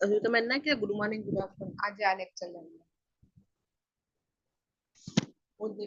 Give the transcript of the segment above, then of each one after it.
હજુ તમે ના કે ગુડ મોર્નિંગ ગુડ આફ્ટરનૂન આજે આ લેક્ચર લેવાનું બુદ્ધિ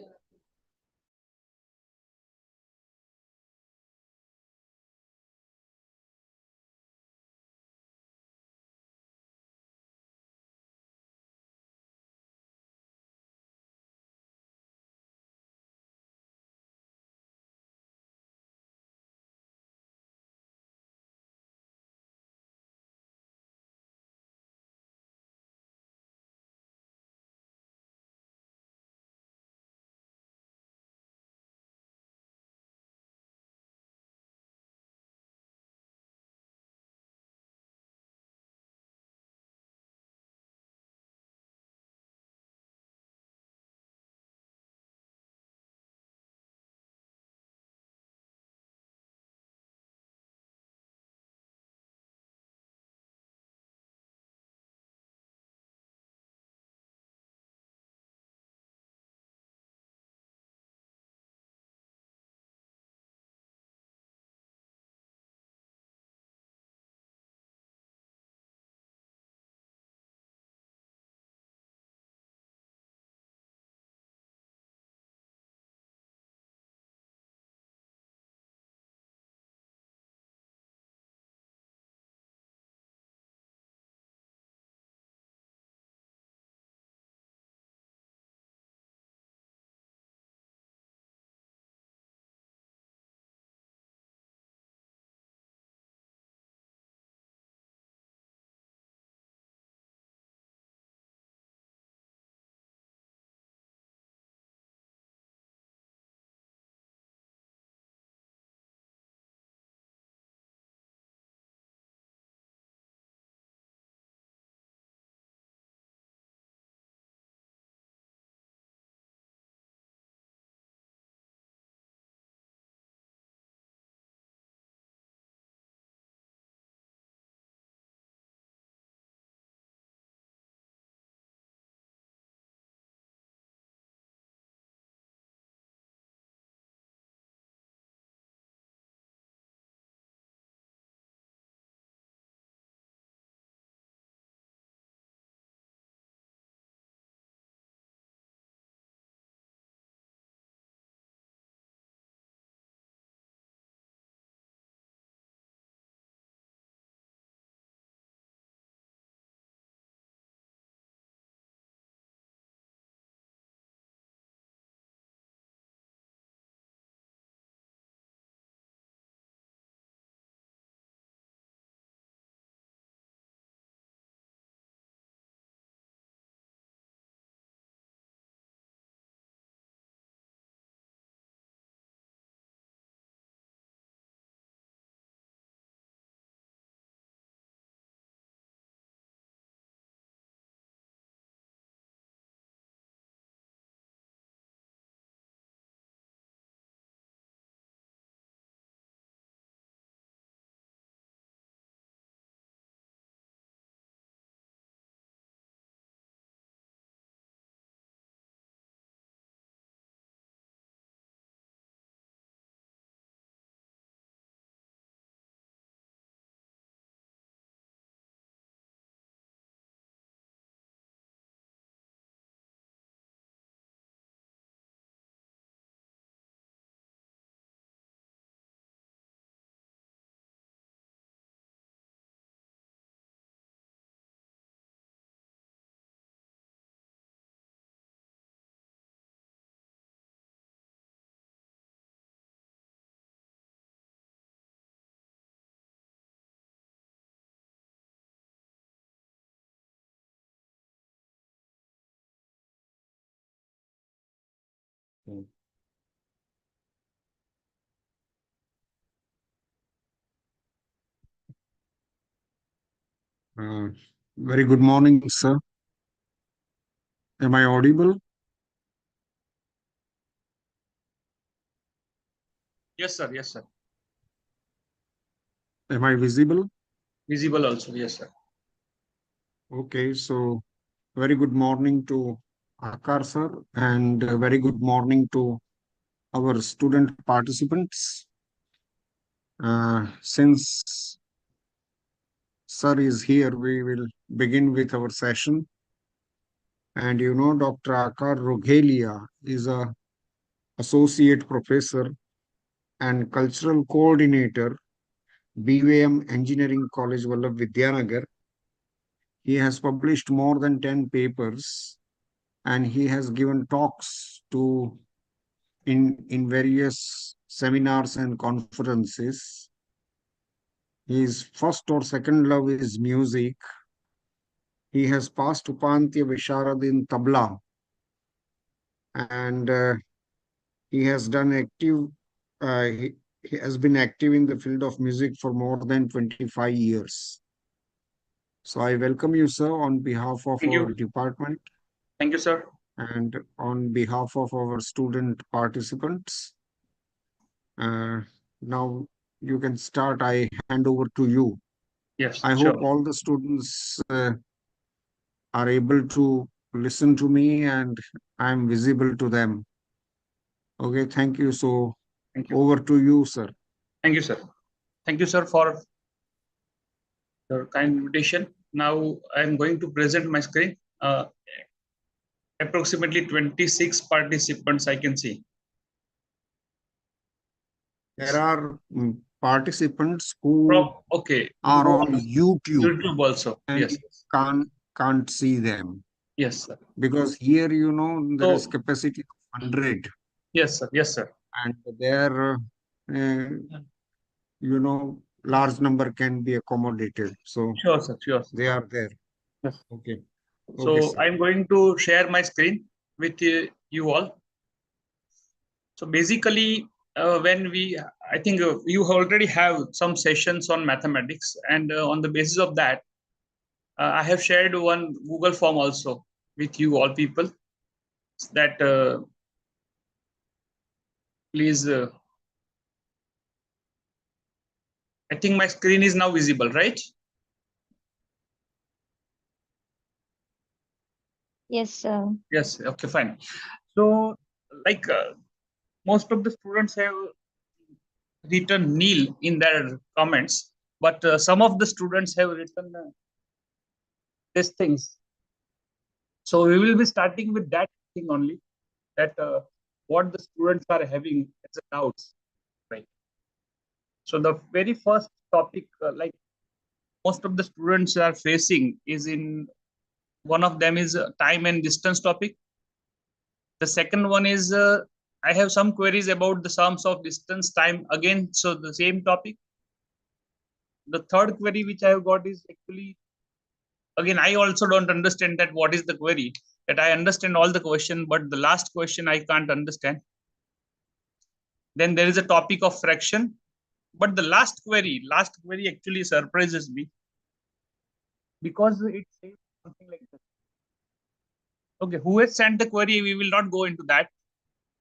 Uh, Very good morning, sir. Am I audible? Yes, sir. Yes, sir. Am I visible? Visible also. Yes, sir. Okay, so very good morning to Akar, sir, and very good morning to our student participants. Since sir is here, we will begin with our session. And you know, Dr. Akar Roghelia is a associate professor and cultural coordinator, BVM Engineering College, Vallabh Vidyanagar. He has published more than 10 papers and he has given talks in various seminars and conferences. His first or second love is music. He has passed Upantya Visharad in Tabla, and he has done active. He has been active in the field of music for more than 25 years. So I welcome you, sir, on behalf of Thank our you. department Thank you, sir. and on behalf of our student participants. Now you can start. I hand over to you. Yes, I sure. hope all the students are able to listen to me and I'm visible to them. Okay, thank you. So Thank you. over to you, sir. Thank you, sir. Thank you, sir, for your kind invitation. Now I'm going to present my screen. Approximately 26 participants I can see. There are participants who Okay. are on YouTube YouTube also. and Yes. you can't see them Yes, sir. because here, you know, there is So, capacity of 100 yes, sir. Yes, sir. and there, you know, large number can be accommodated. So Sure, sir. Sure, sir. they are there. Yes. Okay. So Okay, sir. I'm going to share my screen with you all. So basically, I think you already have some sessions on mathematics, and on the basis of that, I have shared one Google form also with you all people. That please, I think my screen is now visible, right? Yes, sir. Yes. Okay, fine. So, like most of the students have written nil in their comments, but some of the students have written these things. So we will be starting with that thing only, that what the students are having as a doubts, right? So the very first topic, like most of the students are facing, is in one of them is time and distance topic. The second one is I have some queries about the sums of distance, time, again, so the same topic. The third query which I have got is actually, again, I also don't understand that what is the query, that I understand all the question, but the last question I can't understand. Then there is a topic of fraction, but the last query actually surprises me, because it says something like this. Okay, who has sent the query? We will not go into that.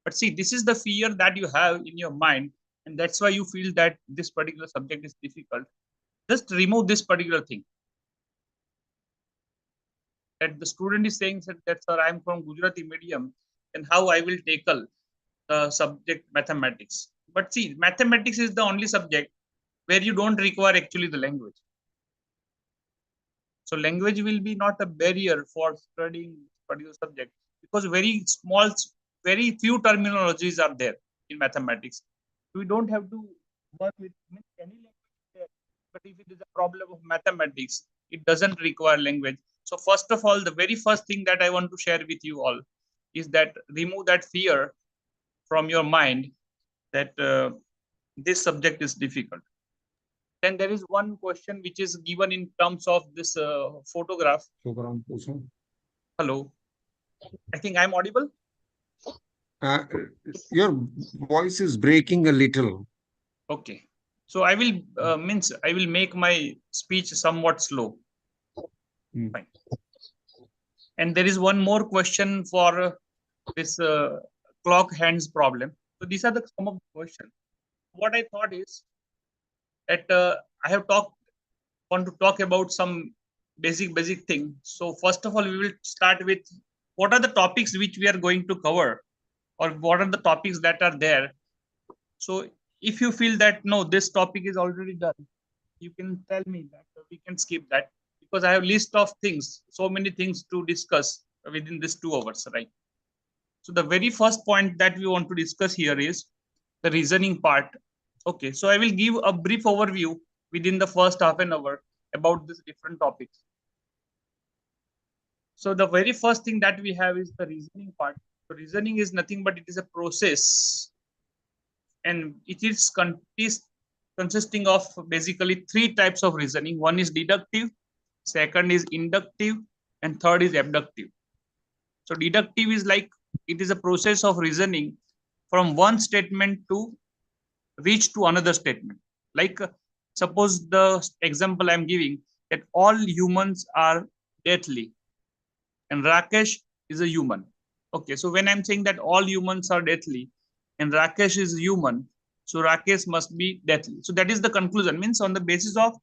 But see, this is the fear that you have in your mind, and that's why you feel that this particular subject is difficult. Just remove this particular thing. That the student is saying that, sir, I'm from Gujarati medium, and how I will tackle the subject mathematics. But see, mathematics is the only subject where you don't require actually the language. So language will be not a barrier for studying particular subject, because very few terminologies are there in mathematics. We don't have to work with any language there. But if it is a problem of mathematics, it doesn't require language. So first of all, the very first thing that I want to share with you all is that remove that fear from your mind that this subject is difficult. Then there is one question which is given in terms of this photograph. Hello. I think I'm audible. Your voice is breaking a little. Okay. So I will I will make my speech somewhat slow. Fine. And there is one more question for this clock hands problem. So these are some of the questions. What I thought is that I want to talk about some basic thing. So first of all, we will start with what are the topics which we are going to cover, or what are the topics that are there. So if you feel that no, this topic is already done, you can tell me that we can skip that because I have list of things, so many things to discuss within this 2 hours, right? So the very first point that we want to discuss here is the reasoning part. Okay, so I will give a brief overview within the first half an hour about these different topics. So the very first thing that we have is the reasoning part. So reasoning is nothing but it is a process, and it is consisting of basically 3 types of reasoning. One is deductive, second is inductive, and third is abductive. So deductive is like it is a process of reasoning from one statement to reach to another statement. Like suppose the example I'm giving that all humans are deadly and Rakesh is a human. Okay, so when I'm saying that all humans are deadly and Rakesh is human, so Rakesh must be deadly. So that is the conclusion. Means on the basis of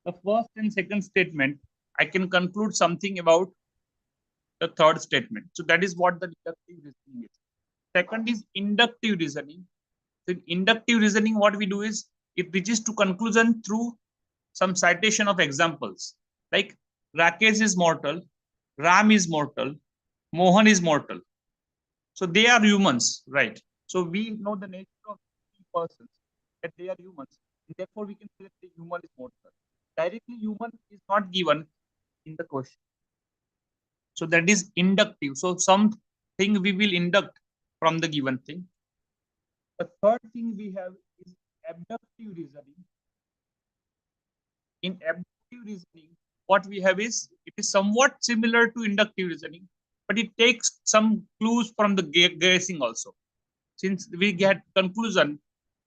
the first and second statement, I can conclude something about the third statement. So that is what the deductive reasoning is. Second is inductive reasoning. So in inductive reasoning, what we do is it reaches to conclusion through some citation of examples. Like Rakesh is mortal, Ram is mortal, Mohan is mortal. So they are humans, right? So we know the nature of these persons, that they are humans. And therefore, we can say that the human is mortal. Directly, human is not given in the question. So that is inductive. So something we will induct from the given thing. The third thing we have is abductive reasoning. In abductive reasoning, what we have is it is somewhat similar to inductive reasoning, but it takes some clues from the guessing also. Since we get conclusion,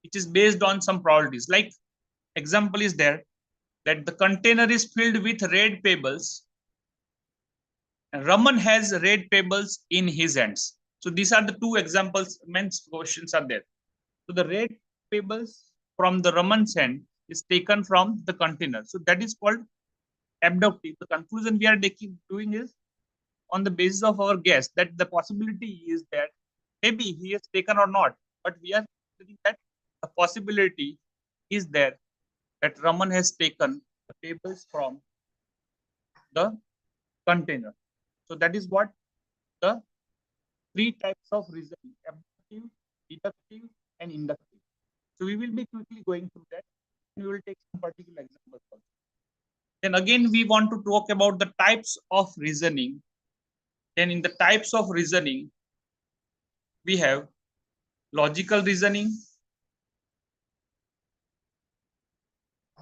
which is based on some probabilities. Like example is there that the container is filled with red pebbles. And Raman has red pebbles in his hands. So these are the 2 examples. Men's questions are there. So the red pebbles from the Raman's hand is taken from the container. So that is called abductive. The conclusion we are doing is on the basis of our guess that the possibility is that maybe he has taken or not, but we are saying that the possibility is there that Raman has taken the pebbles from the container. So that is what the 3 types of reasoning: abductive, deductive, and inductive. So we will be quickly going through that. We will take some particular examples also. Then again, we want to talk about the types of reasoning. Then in the types of reasoning, we have logical reasoning,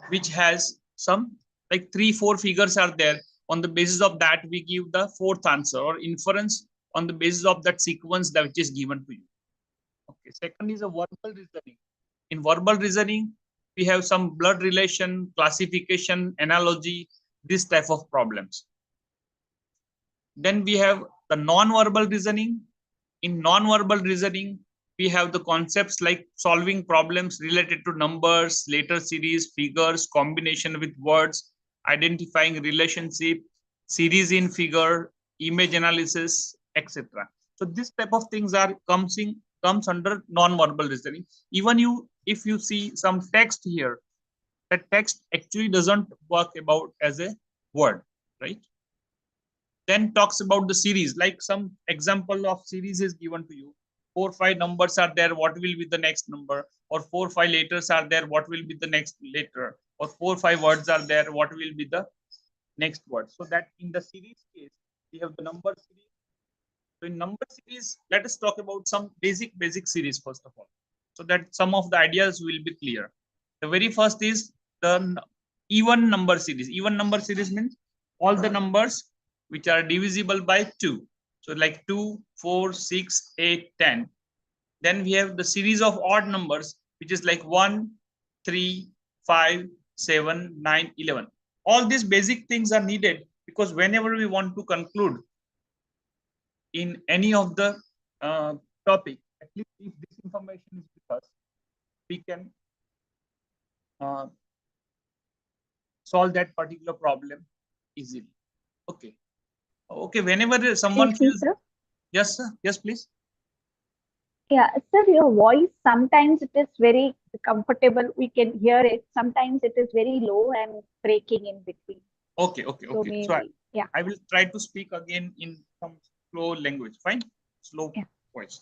which has some like 3-4 figures are there. On the basis of that, we give the 4th answer or inference on the basis of that sequence that which is given to you. Okay. Second is a verbal reasoning. In verbal reasoning, we have some blood relation, classification, analogy, this type of problems. Then we have the non-verbal reasoning. In non-verbal reasoning, we have the concepts like solving problems related to numbers, letter series, figures, combination with words, identifying relationship, series in figure, image analysis, etc. So this type of things are comes under non-verbal reasoning. Even if you see some text here, that text actually doesn't work about as a word, right? Then talks about the series, like some example of series is given to you. 4-5 numbers are there, what will be the next number? Or 4-5 letters are there, what will be the next letter? Or 4-5 words are there, what will be the next word? So that in the series case, we have the number series. So in number series, let us talk about some basic series first of all, so that some of the ideas will be clear. The very first is the even number series. Even number series means all the numbers which are divisible by 2. So like 2, 4, 6, 8, 10. Then we have the series of odd numbers, which is like 1, 3, 5, 7, 9, 11. All these basic things are needed because whenever we want to conclude in any of the topic, at least if this information is with us, we can solve that particular problem easily. Okay. Okay, whenever someone Excuse me, feels. sir. Yes, sir. Yes, please. Yeah, sir, your voice sometimes it is very comfortable. We can hear it. Sometimes it is very low and breaking in between. Okay. So So maybe, yeah. I will try to speak again in some slow language. Fine, slow Yeah. voice.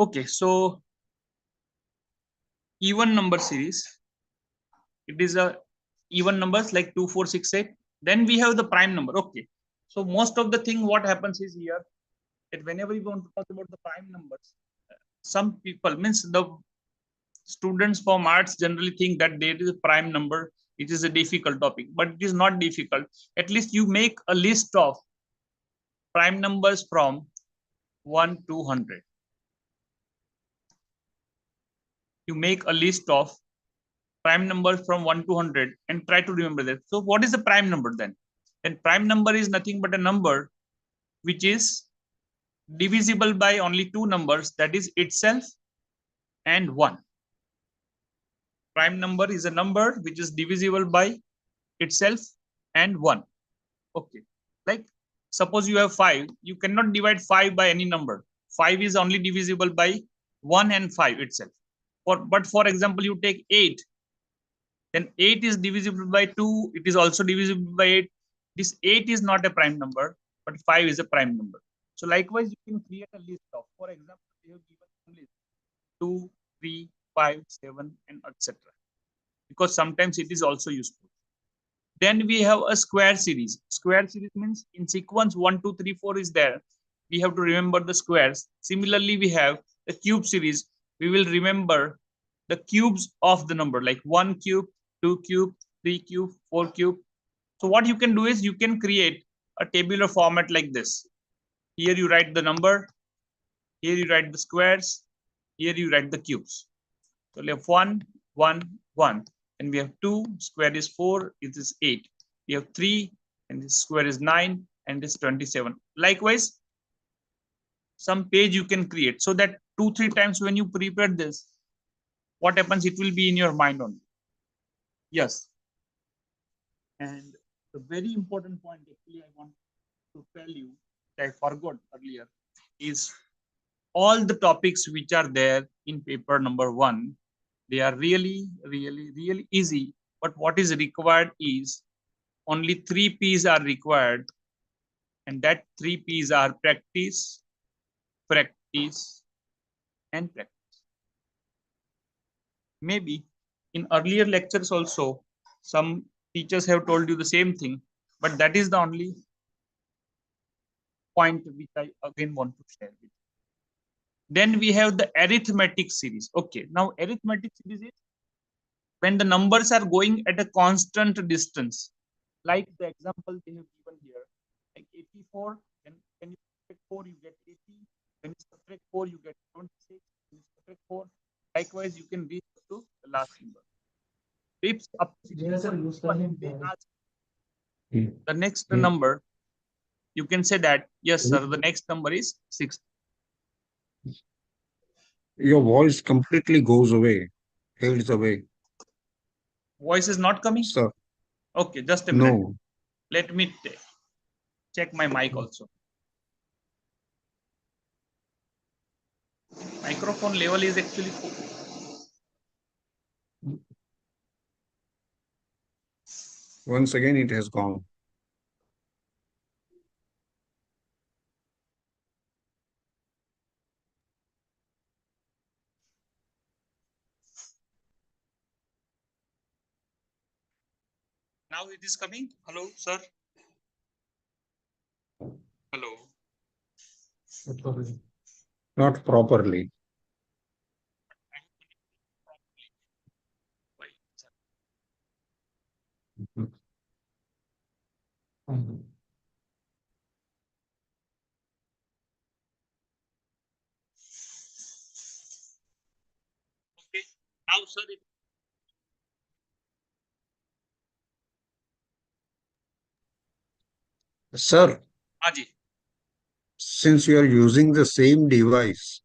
Okay, so even number series, it is a even numbers like 2, 4, 6, 8. Then we have the prime number. Okay, so most of the thing what happens is here that whenever you want to talk about the prime numbers, some people means the students from arts generally think that there is a prime number. It is a difficult topic, but it is not difficult. At least you make a list of prime numbers from 1 to 100. You make a list of prime numbers from 1 to 100 and try to remember that. So what is the prime number then? And prime number is nothing but a number which is divisible by only two numbers, that is itself and 1. Prime number is a number which is divisible by itself and 1. Okay, like suppose you have 5, you cannot divide 5 by any number. 5 is only divisible by 1 and 5 itself. But for example, you take 8, then 8 is divisible by 2, it is also divisible by 8. This 8 is not a prime number, but 5 is a prime number. So likewise, you can create a list of, for example, you have given a list 2, 3, 5, 7, and etc. Because sometimes it is also useful. Then we have a square series. Square series means in sequence 1, 2, 3, 4 is there. We have to remember the squares. Similarly, we have the cube series. We will remember the cubes of the number, like 1 cube, 2 cube, 3 cube, 4 cube. So what you can do is you can create a tabular format like this. Here you write the number, here you write the squares, here you write the cubes. So we have 1, 1, 1. And we have 2, square is 4, it is 8. We have 3, and this square is 9, and this 27. Likewise, some page you can create so that 2, 3 times when you prepare this, what happens, it will be in your mind only. Yes. And the very important point actually I want to tell you that I forgot earlier is all the topics which are there in paper number 1, they are really easy. But what is required is only 3 P's are required, and that 3 P's are practice, practice, and practice. Maybe in earlier lectures also, some teachers have told you the same thing, but that is the only point which I again want to share with you. Then we have the arithmetic series. Okay, now arithmetic series is when the numbers are going at a constant distance, like the example they have given here, like 84, then when you subtract 4, you get 80, when you subtract 4, you get 26, when you subtract 4, likewise, you can reach to the last number. If up to 61, they ask the next number, you can say that, yes, sir, the next number is 6. Your voice completely goes away, fades away. Voice is not coming? Sir, Okay, just a minute. no. Let me check my mic also. Microphone level is actually full. Once again, it has gone. Now it is coming. Hello, sir. Hello. Not properly. Okay. Now, sir, Sir, Aji. since you are using the same device,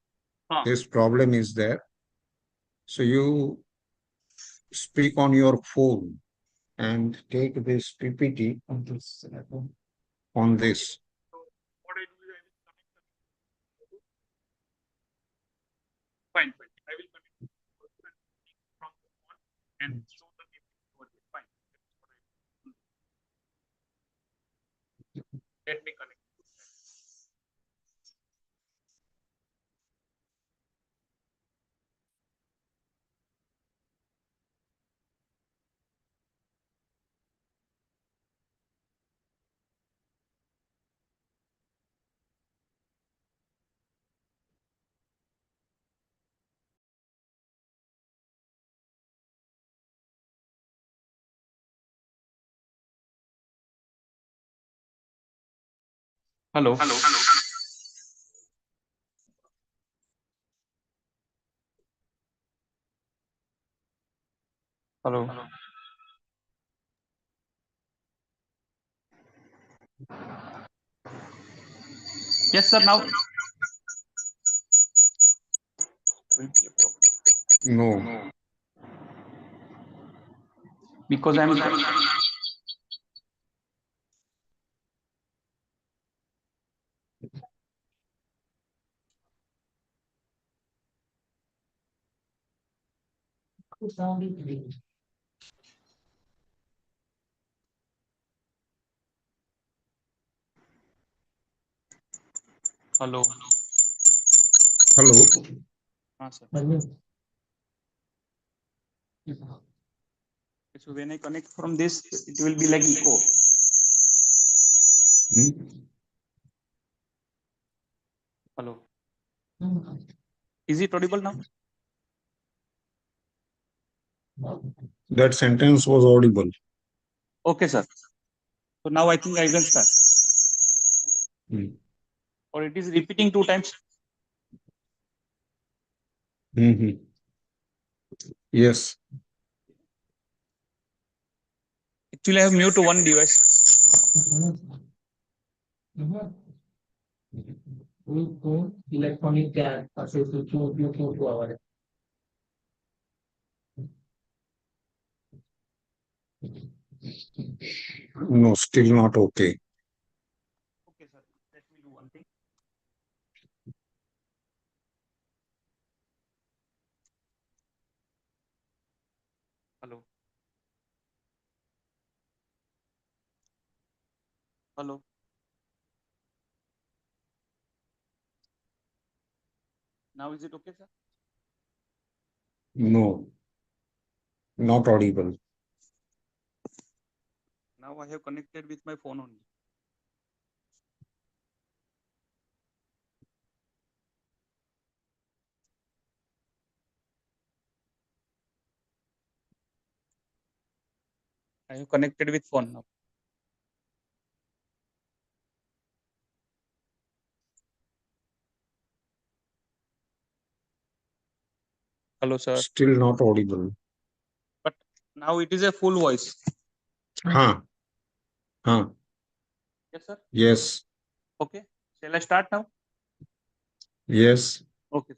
Huh. this problem is there. So you speak on your phone and take this PPT on this. So what I do is I will connect Fine. I will connect from the phone and show the over here. Fine. Let me connect. Hello. Hello. Yes, sir. Now. Will be a problem. No. Because I'm. Hello. Hello. Sir. So when I connect from this, it will be like echo. Hello. Is it audible now? That sentence was audible. Okay, sir. So now I think I can start. Or it is repeating 2 times. Yes. Actually, I have mute one device. Electronic can associate to our No, still not okay. Okay, sir. Let me do one thing. Hello. Hello. Now is it okay, sir? No. Not audible. Now I have connected with my phone only. I have connected with phone now. Hello, sir. Still not audible. But now it is a full voice. Huh. Yes, sir. Yes. Okay. Shall I start now? Yes. Okay.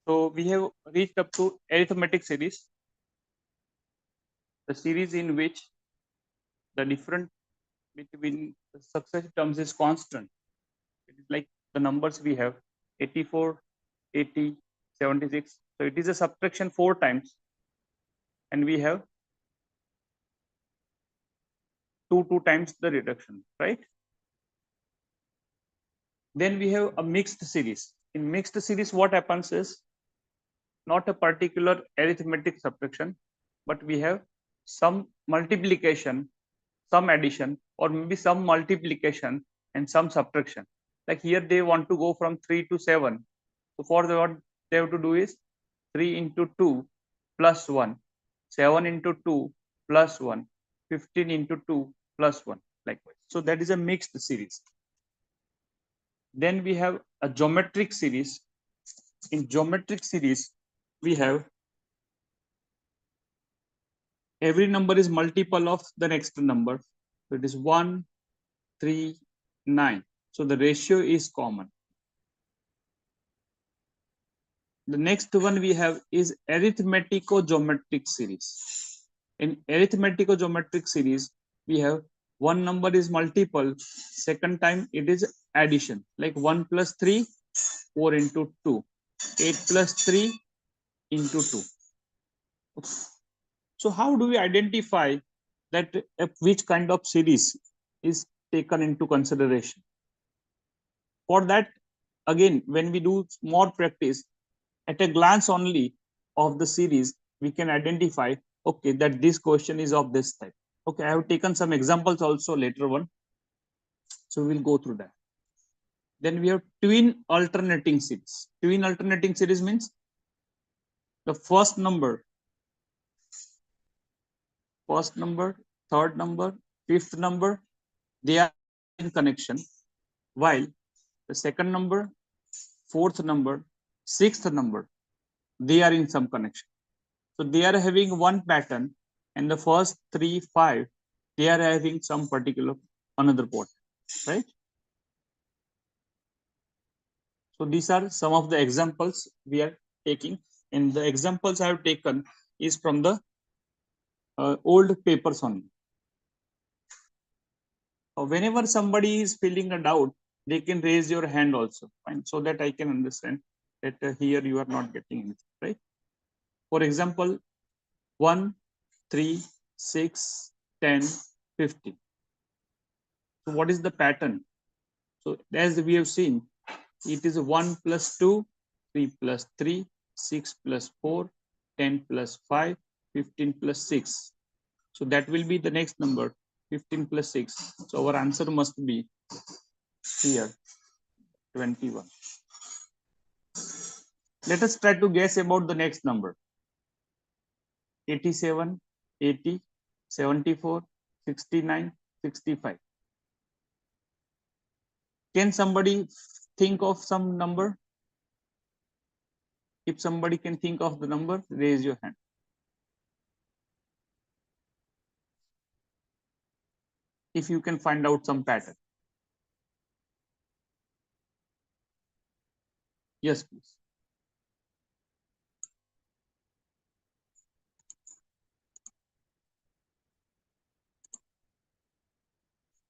So we have reached up to arithmetic series, the series in which the difference between the successive terms is constant. It is like the numbers we have 84, 80, 76. So it is a subtraction 4 times, and we have 2 times the reduction, right? Then we have a mixed series. In mixed series, what happens is not a particular arithmetic subtraction, but we have some multiplication, some addition, or maybe some multiplication and some subtraction. Like here, they want to go from 3 to 7. So for the, what they have to do is 3 into 2 plus 1, 7 into 2 plus 1, 15 into 2 plus 1, likewise. So that is a mixed series. Then we have a geometric series. In geometric series, we have every number is multiple of the next number. So it is 1, 3, 9. So the ratio is common. The next one we have is arithmetico-geometric series. In arithmetico-geometric series, we have one number is multiple, second time it is addition, like 1 plus 3, 4 into 2. 8 plus 3 into 2. Okay. So how do we identify that which kind of series is taken into consideration? For that, again, when we do more practice, at a glance only of the series, we can identify, okay, that this question is of this type. Okay, I have taken some examples also later on. So we'll go through that. Then we have twin alternating series. Twin alternating series means the first number, third number, fifth number, they are in connection, while the second number, fourth number, sixth number, they are in some connection. So they are having one pattern, and the first 3, 5, they are having some particular another pattern, right? So these are some of the examples we are taking, and the examples I have taken is from the old papers only. Whenever somebody is feeling a doubt, they can raise your hand also, fine, so that I can understand that here you are not getting anything, right? For example, 1, 3, 6, 10, 50. So what is the pattern? So as we have seen, it is 1 plus 2, 3 plus 3, 6 plus 4, 10 plus 5, 15 plus 6. So that will be the next number, 15 plus 6. So our answer must be here, 21. Let us try to guess about the next number. 87, 80, 74, 69, 65. Can somebody think of some number? If somebody can think of the number, raise your hand. If you can find out some pattern. Yes, please.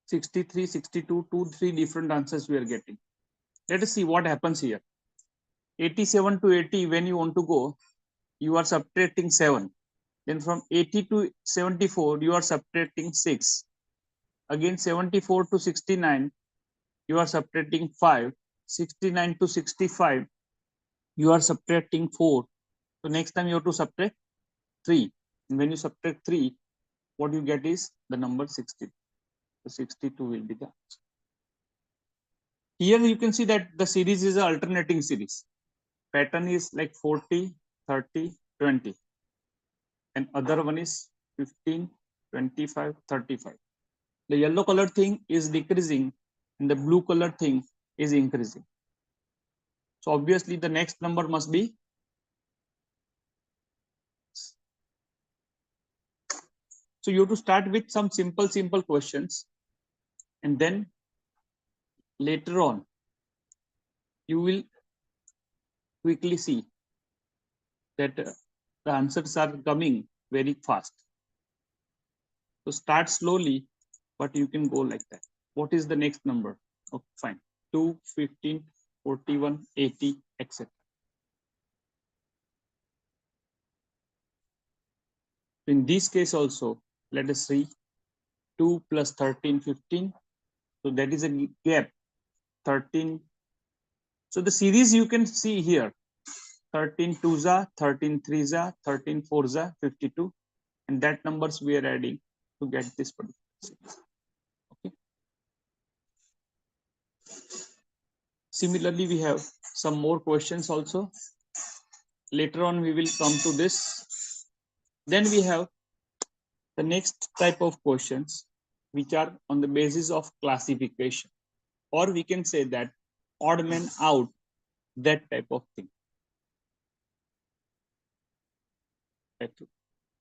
(63, 62), 2, 3 different answers we are getting. Let us see what happens here. 87 to 80, when you want to go, you are subtracting 7. Then from 80 to 74, you are subtracting 6. Again, 74 to 69, you are subtracting 5. 69 to 65, you are subtracting 4. So next time you have to subtract 3. And when you subtract 3, what you get is the number 60. So 62 will be the answer. Here you can see that the series is an alternating series. Pattern is like 40, 30, 20. And other one is 15, 25, 35. The yellow color thing is decreasing and the blue color thing is increasing. So obviously the next number must be . So you have to start with some simple questions, and then later on you will quickly see that the answers are coming very fast. So start slowly, but you can go like that. What is the next number? Okay, fine. 2, 15, 41, 80, etc. In this case also, let us see 2 plus 13, 15. So that is a gap, 13. So the series you can see here, 13 2s, 13 3s, 13 4s, 52. And that numbers we are adding to get this particular series. Okay. Similarly, we have some more questions also. Later on, we will come to this. Then we have the next type of questions, which are on the basis of classification, or we can say that odd man out, that type of thing.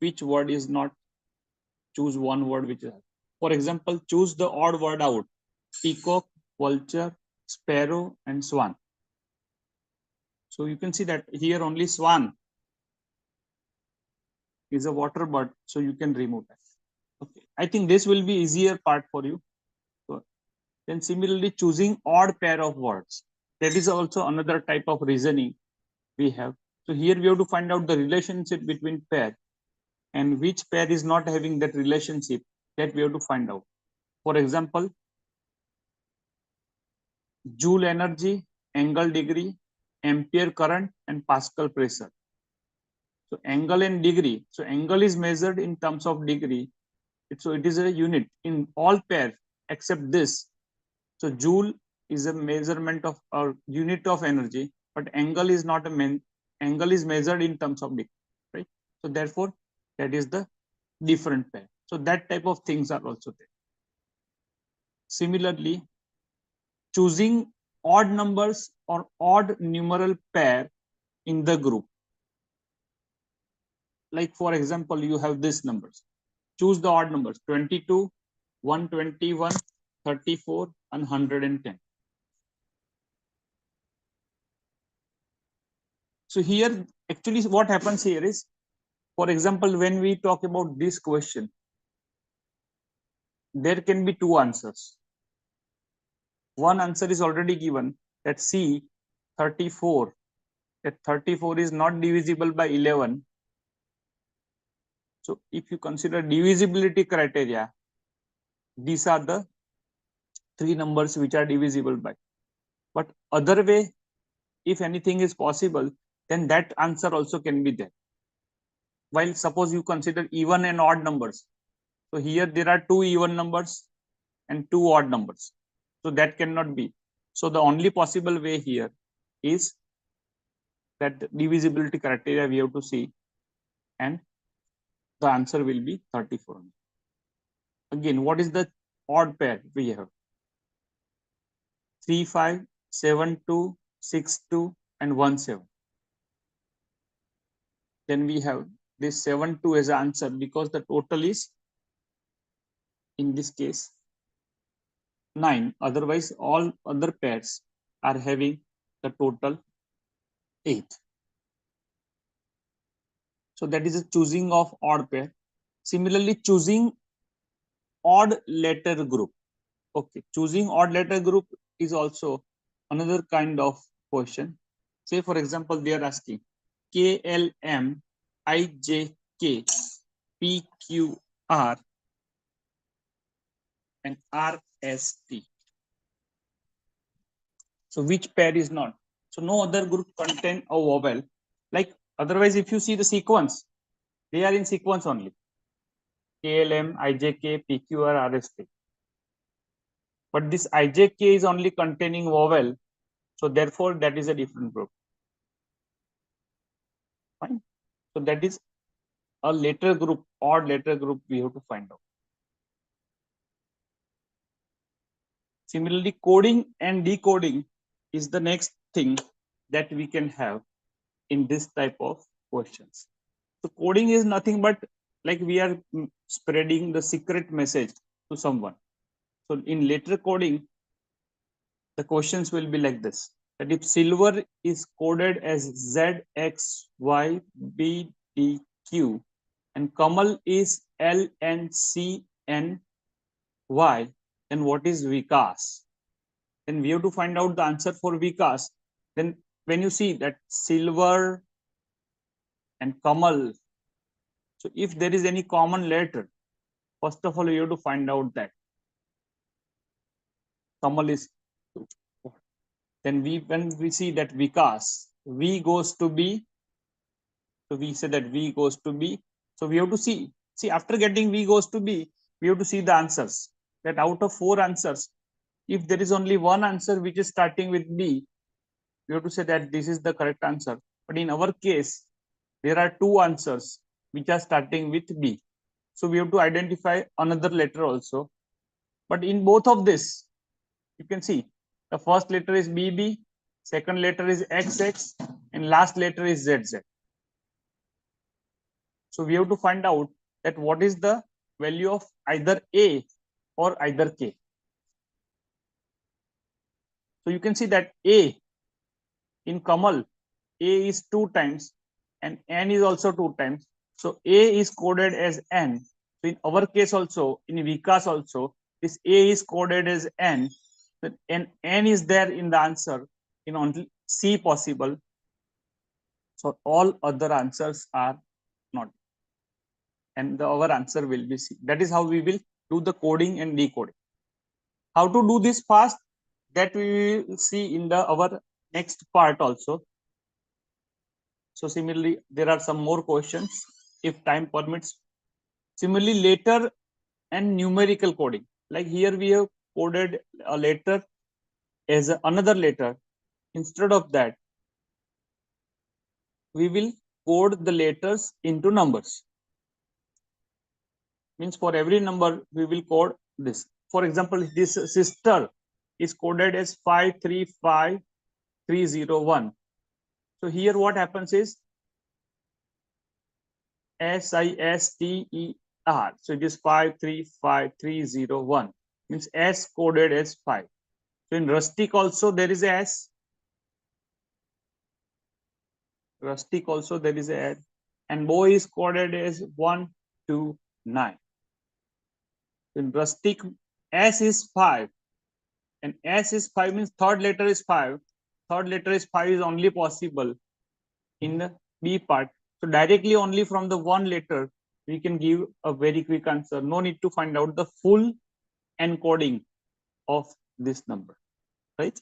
Which word is not? Choose one word which is. For example, choose the odd word out. Peacock, vulture, sparrow, and swan. So you can see that here only swan is a water bird, so you can remove that. Okay, I think this will be easier part for you. So then similarly, choosing odd pair of words. that is also another type of reasoning we have. So here we have to find out the relationship between pair, and which pair is not having that relationship, that we have to find out. For example, Joule energy, angle degree, ampere current, and Pascal pressure. So angle and degree. So angle is measured in terms of degree. So it is a unit in all pairs except this. So Joule is a measurement of or unit of energy, but angle is not a angle is measured in terms of degree, right? So therefore, that is the different pair. So that type of things are also there. Similarly, choosing odd numbers or odd numeral pair in the group. Like for example, you have these numbers. Choose the odd numbers: 22, 121, 34, and 110. So here, actually what happens here is, for example, when we talk about this question, there can be two answers. One answer is already given, that C, 34, that 34 is not divisible by 11. So if you consider divisibility criteria, these are the three numbers which are divisible by. But other way, if anything is possible, then that answer also can be there. While suppose you consider even and odd numbers. So here there are two even numbers and two odd numbers. So that cannot be. So the only possible way here is that divisibility criteria we have to see, and the answer will be 34. Again, what is the odd pair we have? 3, 5, 7, 2, 6, 2, and 1, 7. Then we have this 7, 2 as an answer because the total is, in this case, 9. Otherwise, all other pairs are having the total 8. So that is a choosing of odd pair. Similarly, choosing odd letter group. Okay, choosing odd letter group is also another kind of question. Say, for example, they are asking KLM, IJK, PQR, and RST. So which pair is not? So no other group contain a vowel. Like otherwise, if you see the sequence, they are in sequence only. KLM, IJK, PQR, RST. But this IJK is only containing vowel. So therefore, that is a different group. Fine. So that is a letter group, odd letter group we have to find out. Similarly, coding and decoding is the next thing that we can have in this type of questions. So coding is nothing but like we are spreading the secret message to someone. So in letter coding, the questions will be like this: that if silver is coded as Z, X, Y, B, D, Q, and Kamal is L, N, C, N, Y, then what is Vikas? Then we have to find out the answer for Vikas. Then when you see that silver and Kamal, so if there is any common letter, first of all, you have to find out that Kamal is 2. Then when we see that Vikas, V goes to B. So we say that V goes to B. So we have to see after getting V goes to B, we have to see the answers. That out of 4 answers, if there is only one answer which is starting with B, we have to say that this is the correct answer. But in our case, there are 2 answers which are starting with B. So we have to identify another letter also. But in both of this, you can see the first letter is BB, second letter is XX, and last letter is ZZ. So we have to find out that what is the value of either A or either K. So you can see that A in Kamal, A is 2 times and N is also 2 times. So A is coded as N. So in our case also, in Vikas also, this A is coded as N, and N is there in the answer. in only C possible. So all other answers are not, and our answer will be C. That is how we will do the coding and decoding. How to do this fast, that we will see in the our next part also. So similarly, there are some more questions if time permits. Similarly, letter and numerical coding. Like here we have coded a letter as another letter. Instead of that, we will code the letters into numbers. Means for every number, we will code this. For example, this sister is coded as 535301. So here what happens is SISTER. So it is 535301. Means S coded as 5. So in rustic also there is a S. Rustic also there is a S. And boy is coded as 129. In rustic, S is 5. And S is 5 means third letter is 5. Third letter is 5 is only possible in the B part. So directly only from the one letter, we can give a very quick answer. No need to find out the full encoding of this number, right?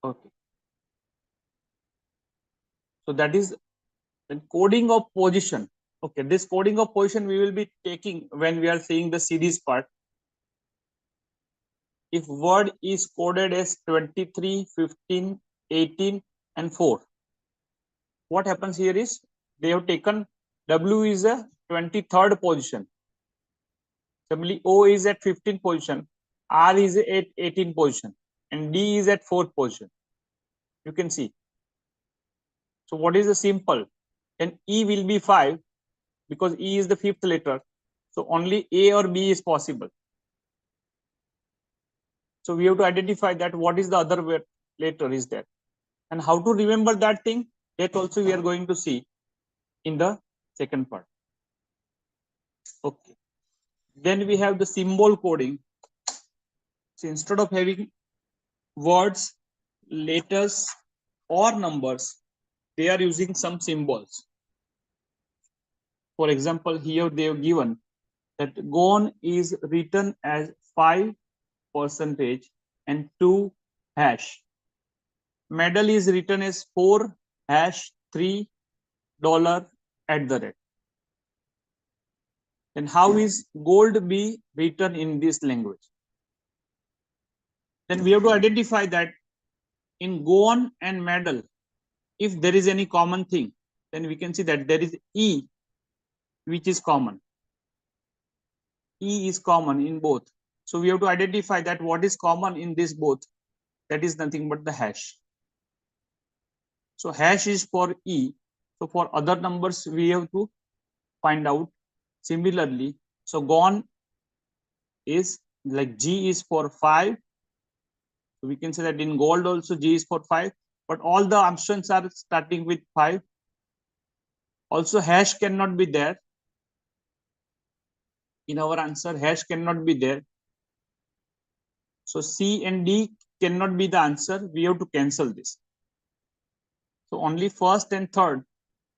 Okay. So that is the coding of position. Okay, this coding of position we will be taking when we are seeing the series part. If word is coded as 23, 15, 18, and 4, what happens here is they have taken W is a 23rd position. Similarly, O is at 15th position, R is at 18th position, and D is at 4th position. You can see. So what is the simple? Then E will be 5 because E is the 5th letter. So only A or B is possible. So we have to identify that what is the other letter is there. And how to remember that thing, that also we are going to see in the second part. Okay. Then we have the symbol coding. So instead of having words, letters, or numbers, they are using some symbols. For example, here they have given that gone is written as 5% and 2 hash. Medal is written as 4 hash $3 at the rate. Then how is gold be written in this language? Then we have to identify that in gone and medal, if there is any common thing, then we can see that there is E, which is common. E is common in both. So we have to identify that what is common in this both. That is nothing but the hash. So hash is for E. So for other numbers, we have to find out similarly. So gone is like G is for 5. So we can say that in gold also G is for 5. But all the options are starting with 5. Also hash cannot be there. In our answer, hash cannot be there. So C and D cannot be the answer. We have to cancel this. So only first and third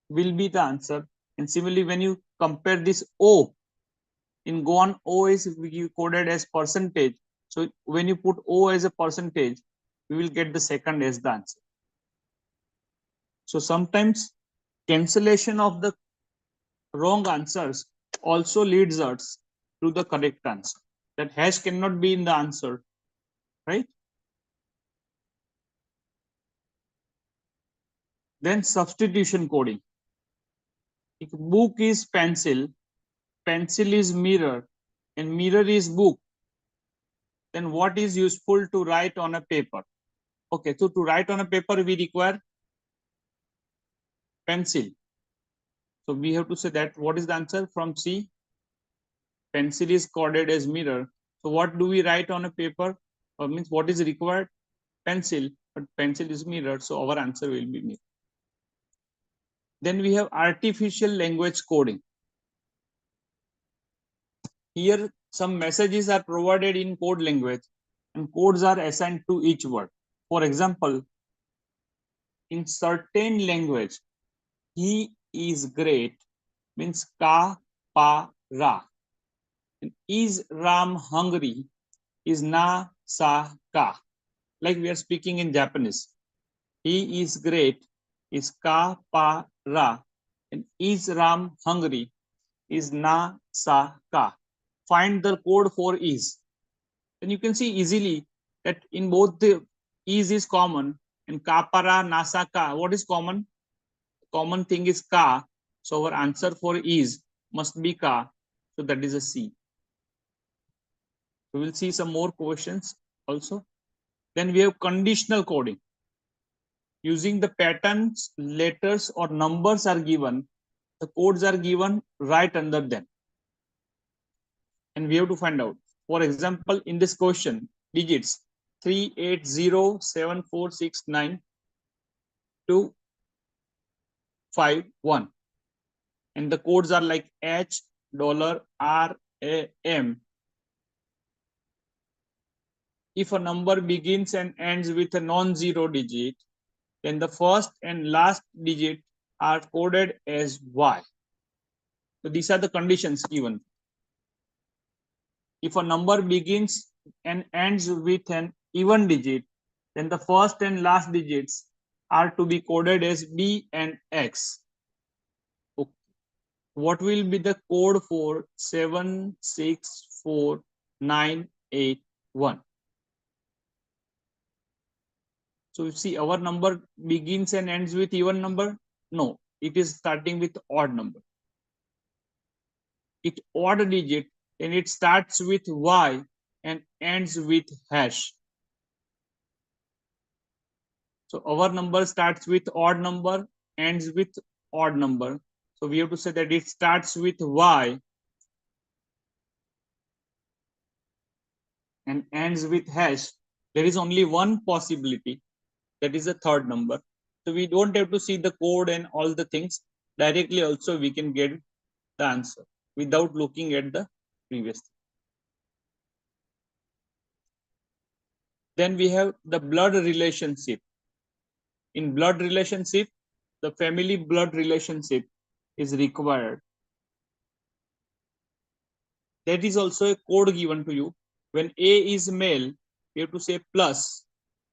will be the answer. And similarly, when you compare this O, in gone, O is coded as percentage. So when you put O as a percentage, we will get the second as the answer. So sometimes cancellation of the wrong answers also leads us to the correct answer. That hash cannot be in the answer, right? Then substitution coding. If book is pencil, pencil is mirror, and mirror is book, then what is useful to write on a paper? Okay, so to write on a paper, we require pencil. So we have to say that what is the answer from C? Pencil is coded as mirror. So what do we write on a paper? Or means what is required? Pencil, but pencil is mirror. So our answer will be mirror. Then we have artificial language coding. Here some messages are provided in code language and codes are assigned to each word. For example, in certain language, he is great means ka, pa, ra. And is Ram hungry is na, sa, ka. Like we are speaking in Japanese. He is great is ka, pa, ra. And is Ram hungry is na, sa, ka. Find the code for is. Then you can see easily that in both the is common and ka, pa, ra, na, sa, ka. What is common? Common thing is ka. So our answer for is must be ka. So that is a C. We will see some more questions also. Then we have conditional coding. Using the patterns, letters or numbers are given, the codes are given right under them. And we have to find out. For example, in this question, digits 3807469 and the codes are like H, $, R, A, M. If a number begins and ends with a non-zero digit, then the first and last digit are coded as Y. So these are the conditions given. If a number begins and ends with an even digit, then the first and last digits are to be coded as B and X. Okay. What will be the code for 764981? So you see our number begins and ends with even number? No, it is starting with odd number. It odd digit, and it starts with Y and ends with hash. So our number starts with odd number, ends with odd number. So we have to say that it starts with Y and ends with hash. There is only one possibility, that is a third number. So we don't have to see the code and all the things. Directly also we can get the answer without looking at the previous thing. Then we have the blood relationship. In blood relationship, the family blood relationship is required. That is also a code given to you. When A is male, you have to say plus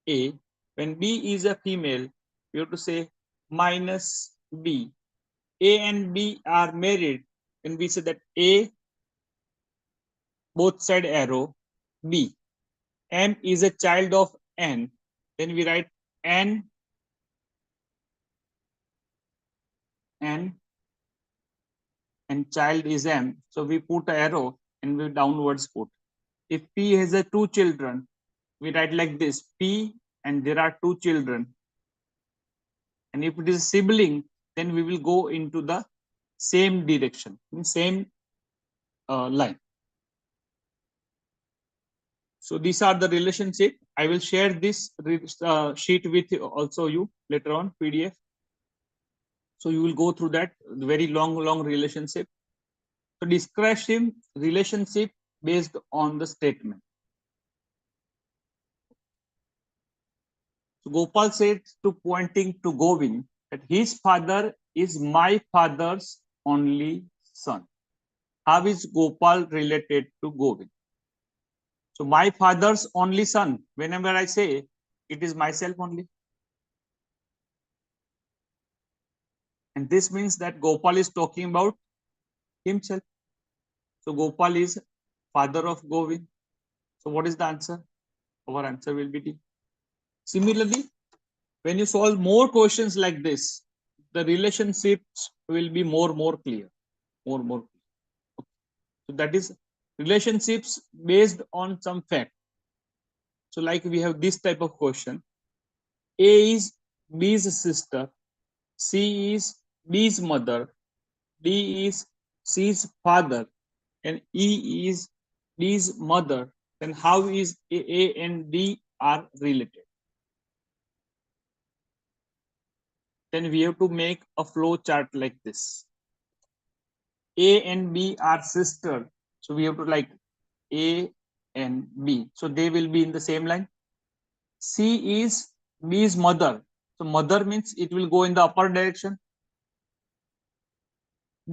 A. When B is a female, you have to say minus B. A and B are married, and we say that A, both side arrow, B. M is a child of N, then we write N, and child is M. So we put an arrow and we downwards put. If P has a 2 children, we write like this, P and there are 2 children. And if it is a sibling, then we will go into the same direction, in same line. So these are the relationship. I will share this sheet with also you later on, PDF. So you will go through that very long relationship. So descriptive relationship based on the statement. So Gopal said to pointing to Govind that his father is my father's only son. How is Gopal related to Govind? So my father's only son, whenever I say it is myself only. And this means that Gopal is talking about himself. So Gopal is father of Govind. So what is the answer? Our answer will be D. Similarly, when you solve more questions like this, the relationships will be more clear. More clear. Okay. So that is relationships based on some fact. So like we have this type of question. A is B's sister, C is B's mother, D is C's father, and E is D's mother. Then how is A and D are related? Then we have to make a flow chart like this. A and B are sister, So we have to like A and B. So they will be in the same line. C is B is mother. So mother means it will go in the upper direction.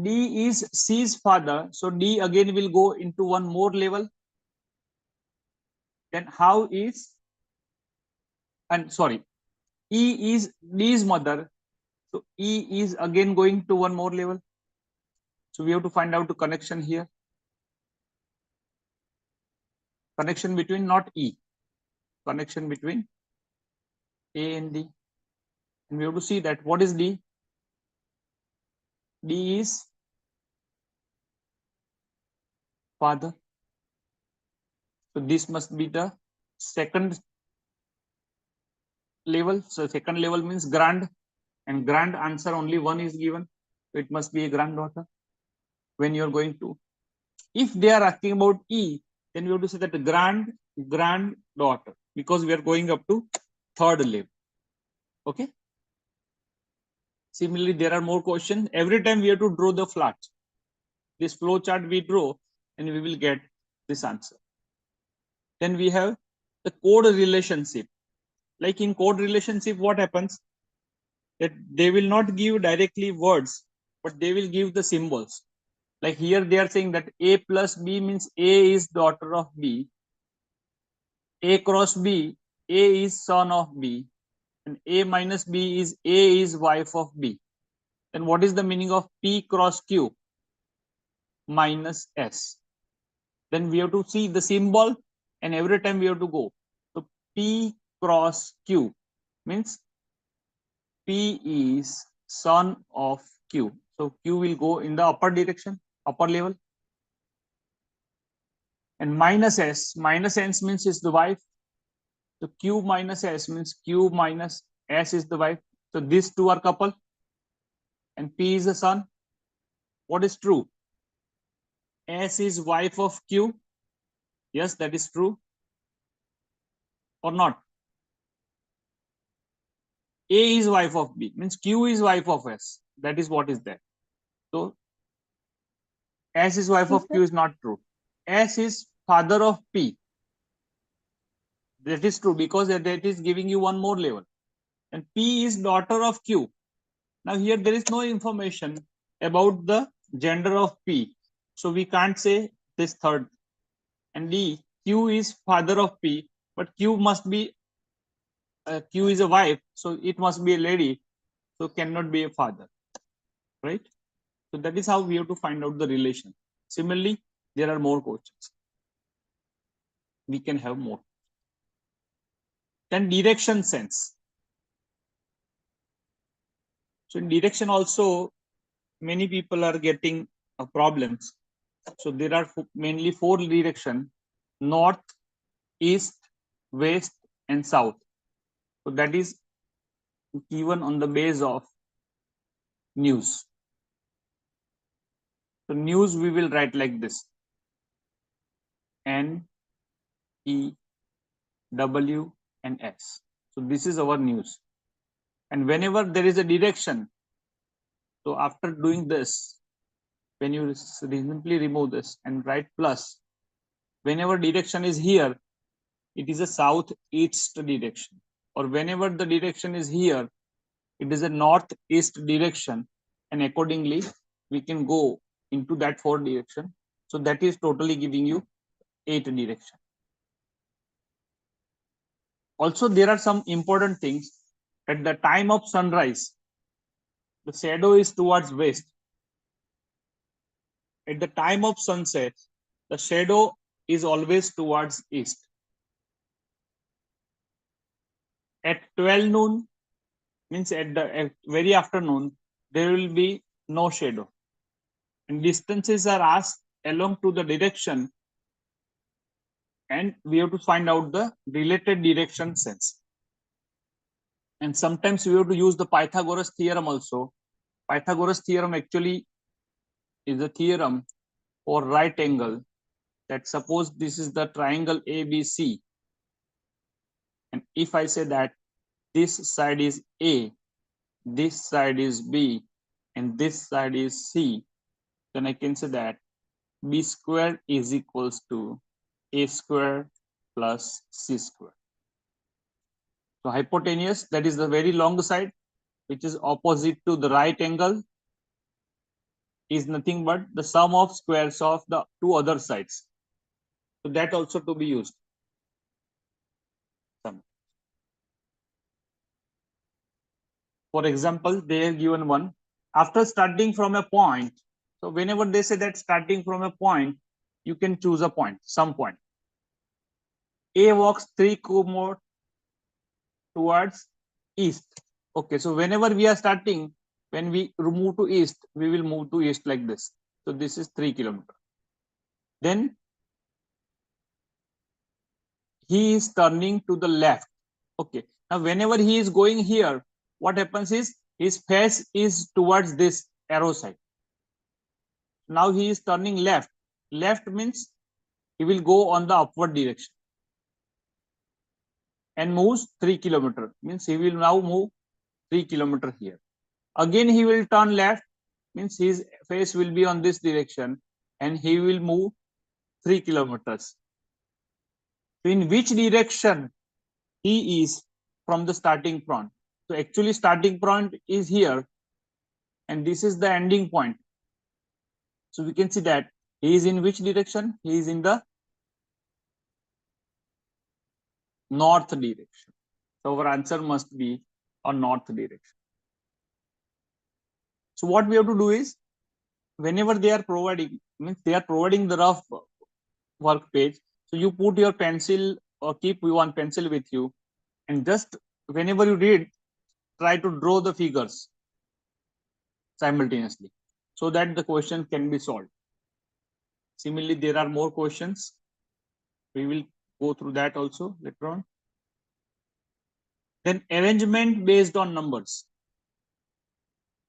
D is C's father. So D again will go into one more level. Then how is, and sorry, E is D's mother. So E is again going to one more level. So we have to find out the connection here. Connection between, not E. Connection between A and D. And we have to see that what is D? D is father. So this must be the second level. So second level means grand, and grand answer only one is given. So it must be a granddaughter. When you are going to, if they are asking about E, then we have to say that granddaughter, because we are going up to third level. Okay. Similarly, there are more questions. Every time we have to draw the flat. This flow chart we draw, and we will get this answer. Then we have the code relationship. Like in code relationship, what happens? That they will not give directly words, but they will give the symbols. Like here they are saying that A plus B means A is daughter of B. A cross B, A is son of B. And A minus B is A is wife of B. Then what is the meaning of P cross Q? Minus S. Then we have to see the symbol, and every time we have to go. So P cross Q means P is son of Q. So Q will go in the upper direction, upper level. And minus S means is the wife. So Q minus S means Q minus S is the wife. So these two are couple. And P is the son. What is true? S is wife of Q. Yes, that is true. Or not? A is wife of B, means Q is wife of S. That is what is there. So S is wife of Q is not true. S is father of P. That is true, because that is giving you one more level. And P is daughter of Q. Now here there is no information about the gender of P. So we can't say this third. And D, Q is father of P, but Q must be, Q is a wife, so it must be a lady, so cannot be a father, right? So that is how we have to find out the relation. Similarly, there are more questions. We can have more. Then direction sense. So in direction also, many people are getting problems. So there are mainly four directions: north, east, west, and south. So that is given on the base of news. So news we will write like this: N, E, W, and S. So this is our news. And whenever there is a direction, so after doing this, when you simply remove this and write plus, whenever direction is here, it is a southeast direction. Or whenever the direction is here, it is a northeast direction. And accordingly, we can go into that 4 direction. So that is totally giving you 8 direction. Also, there are some important things. At the time of sunrise, the shadow is towards west. At the time of sunset, the shadow is always towards east. At 12 noon, means at the very afternoon, there will be no shadow. And distances are asked along to the direction, and we have to find out the related direction sense. And sometimes we have to use the Pythagoras theorem also. Pythagoras theorem actually is a theorem for right angle, that suppose this is the triangle ABC, and if I say that this side is A, this side is B, and this side is C, then I can say that B square is equals to A square plus C square. So hypotenuse, that is the very long side, which is opposite to the right angle, is nothing but the sum of squares of the two other sides. So that also to be used. For example, they are given one. After starting from a point, so whenever they say that starting from a point, you can choose a point, some point. A walks 3 more towards east. Okay, so whenever we are starting, when we move to east, we will move to east like this. So this is 3 kilometers. Then he is turning to the left. Okay, now whenever he is going here, what happens is his face is towards this arrow side. Now he is turning left. Left means he will go on the upward direction and moves 3 kilometers. Means he will now move 3 kilometers here. Again he will turn left, means his face will be on this direction and he will move 3 kilometers. So in which direction he is from the starting point? So actually starting point is here and this is the ending point. So we can see that he is in which direction? He is in the north direction. So our answer must be on north direction. So what we have to do is, whenever they are providing, means they are providing the rough work page. So you put your pencil or keep one pencil with you and just whenever you read, try to draw the figures simultaneously so that the question can be solved. Similarly, there are more questions. We will go through that also later on. Then arrangement based on numbers.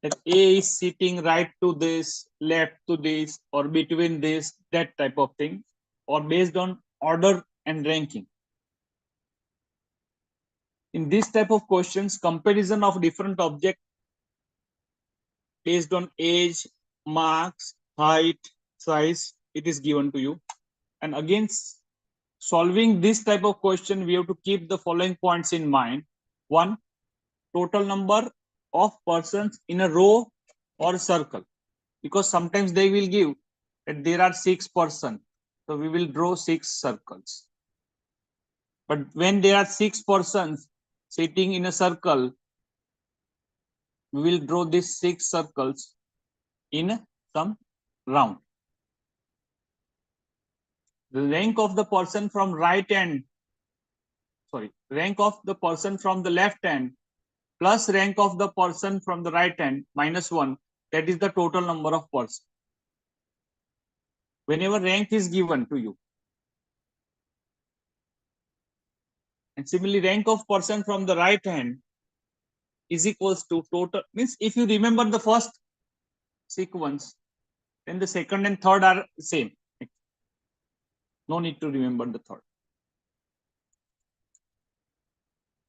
That A is sitting right to this, left to this, or between this, that type of thing, or based on order and ranking. In this type of questions, comparison of different objects based on age, marks, height, size, it is given to you. And again, solving this type of question, we have to keep the following points in mind. One, total number of persons in a row or circle, because sometimes they will give that there are 6 persons. So we will draw 6 circles. But when there are 6 persons sitting in a circle, we will draw these 6 circles in some round. The rank of the person from right hand, rank of the person from the left hand plus rank of the person from the right hand minus 1, that is the total number of persons. Whenever rank is given to you. And similarly, rank of person from the right hand is equals to total, means if you remember the first sequence, then the second and third are same. No need to remember the third.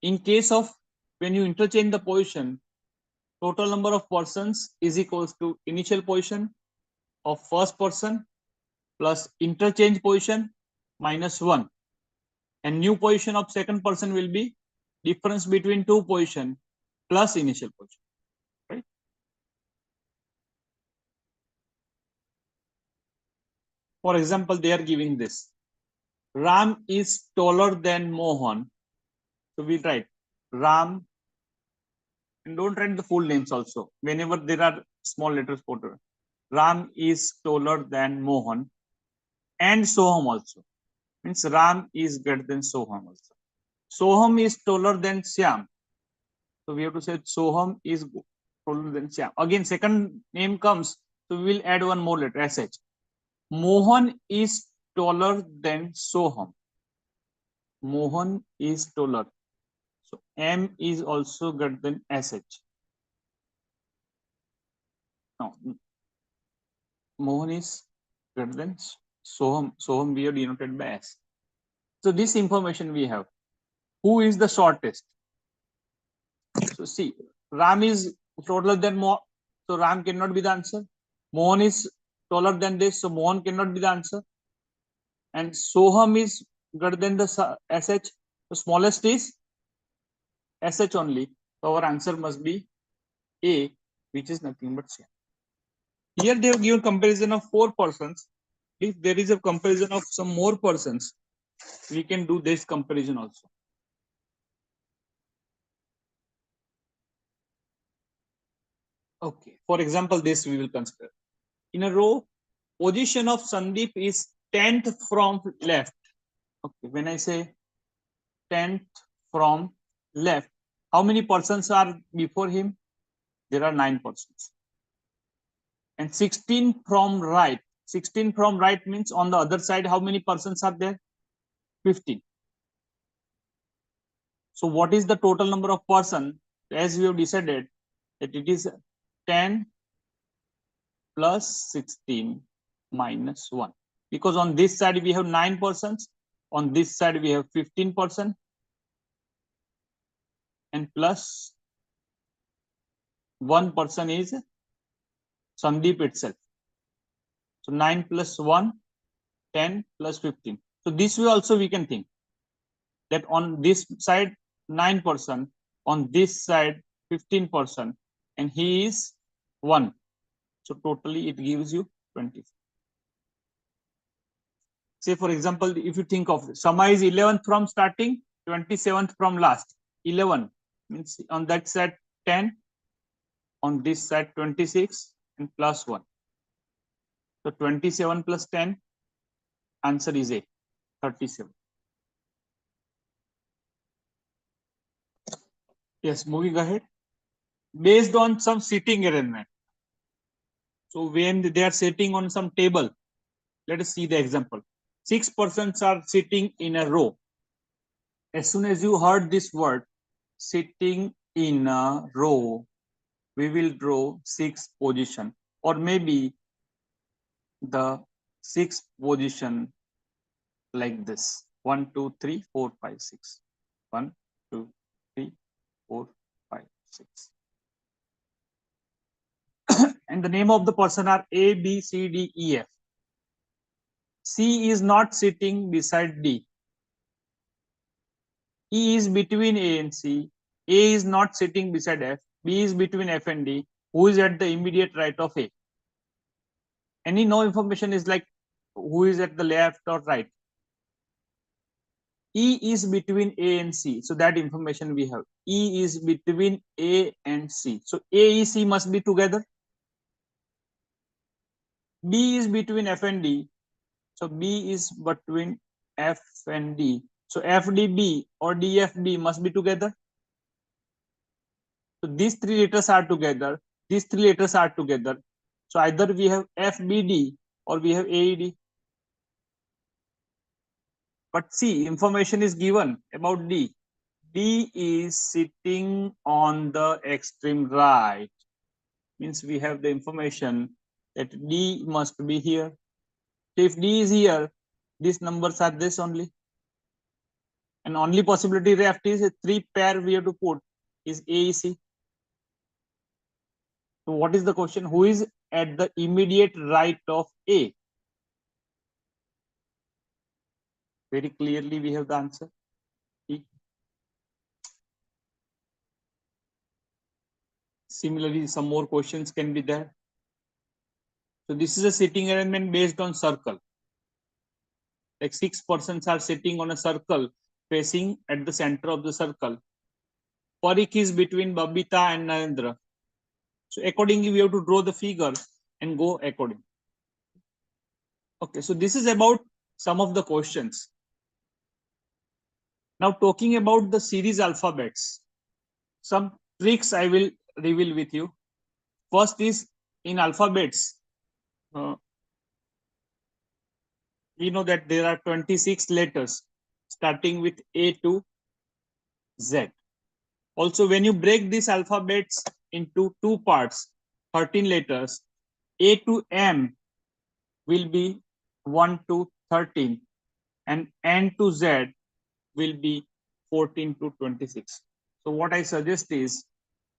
In case of when you interchange the position, total number of persons is equals to initial position of first person plus interchange position minus 1. And new position of second person will be difference between 2 position plus initial position. Right? For example, they are giving this. Ram is taller than Mohan. So we write Ram, and don't write the full names also. Whenever there are small letters put, Ram is taller than Mohan, and Soham also. Means Ram is greater than Soham also. Soham is taller than Syam. So we have to say Soham is taller than Syam. Again, second name comes, so we will add one more letter, SH. Mohan is taller than Soham. Mohan is taller. So M is also greater than SH. No, Mohan is greater than Soham. Soham we are denoted by S. So this information we have. Who is the shortest? So see, Ram is taller than Mohan. So Ram cannot be the answer. Mohan is taller than this, so Mohan cannot be the answer. And Soham is greater than the SH. The smallest is SH only. So our answer must be A, which is nothing but Shyam. Here they have given comparison of 4 persons. If there is a comparison of some more persons, we can do this comparison also. Okay, for example, this we will consider. In a row, position of Sandeep is 10th from left. Okay, when I say 10th from left, how many persons are before him? There are 9 persons. And 16 from right. 16 from right means on the other side, how many persons are there? 15. So what is the total number of persons? As we have decided that it is 10 plus 16 minus 1. Because on this side we have 9 persons. On this side we have 15 persons. And plus 1 person is Sandeep itself. So 9 plus 1, 10 plus 15. So this way also we can think that on this side 9 person, on this side 15 person, and he is 1. So totally it gives you 20. Say for example, if you think of Sama is 11th from starting, 27th from last. 11 means on that side 10, on this side 26 and plus 1. So 27 plus 10, answer is A, 37. Yes, moving ahead. Based on some seating arrangement. So when they are sitting on some table, let us see the example. 6 persons are sitting in a row. As soon as you heard this word, sitting in a row, we will draw 6 position, or maybe the 6 position like this. 1, 2, 3, 4, 5, 6. 1, 2, 3, 4, 5, 6. And the name of the person are A, B, C, D, E, F. C is not sitting beside D. E is between A and C. A is not sitting beside F. B is between F and D. Who is at the immediate right of A? Any no information is like who is at the left or right. E is between A and C. So that information we have. E is between A and C. So A, E, C must be together. B is between F and D. So B is between F and D. So FDB or DFB must be together. So these 3 letters are together. These 3 letters are together. So either we have FBD or we have AED. But see, information is given about D. D is sitting on the extreme right. Means we have the information that D must be here. If D is here, these numbers are this only. And only possibility left is 3 pair we have to put is AEC. So what is the question? Who is at the immediate right of A? Very clearly we have the answer. E. Similarly, some more questions can be there. So this is a sitting arrangement based on circle. Like 6 persons are sitting on a circle facing at the center of the circle. Parikh is between Babita and Narendra. So accordingly, we have to draw the figure and go according. Okay, so this is about some of the questions. Now talking about the series alphabets, some tricks I will reveal with you. First is in alphabets. We know that there are 26 letters starting with A to Z. Also, when you break these alphabets into 2 parts, 13 letters, A to M will be 1 to 13 and N to Z will be 14 to 26. So what I suggest is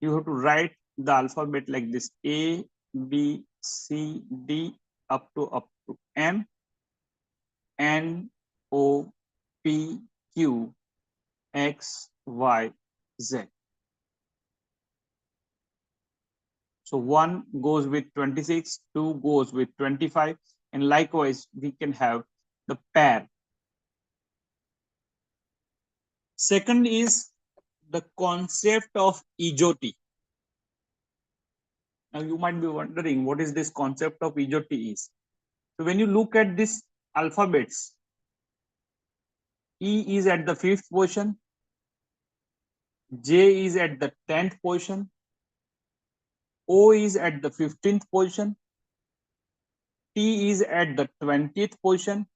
you have to write the alphabet like this: A, B, C, D, up to M, N, O, P, Q, X, Y, Z. So 1 goes with 26, 2 goes with 25, and likewise we can have the pair. Second is the concept of EJOT. Now you might be wondering what is this concept of EJOT is. So when you look at these alphabets, E is at the 5th position, J is at the 10th position, O is at the 15th position, T is at the 20th position,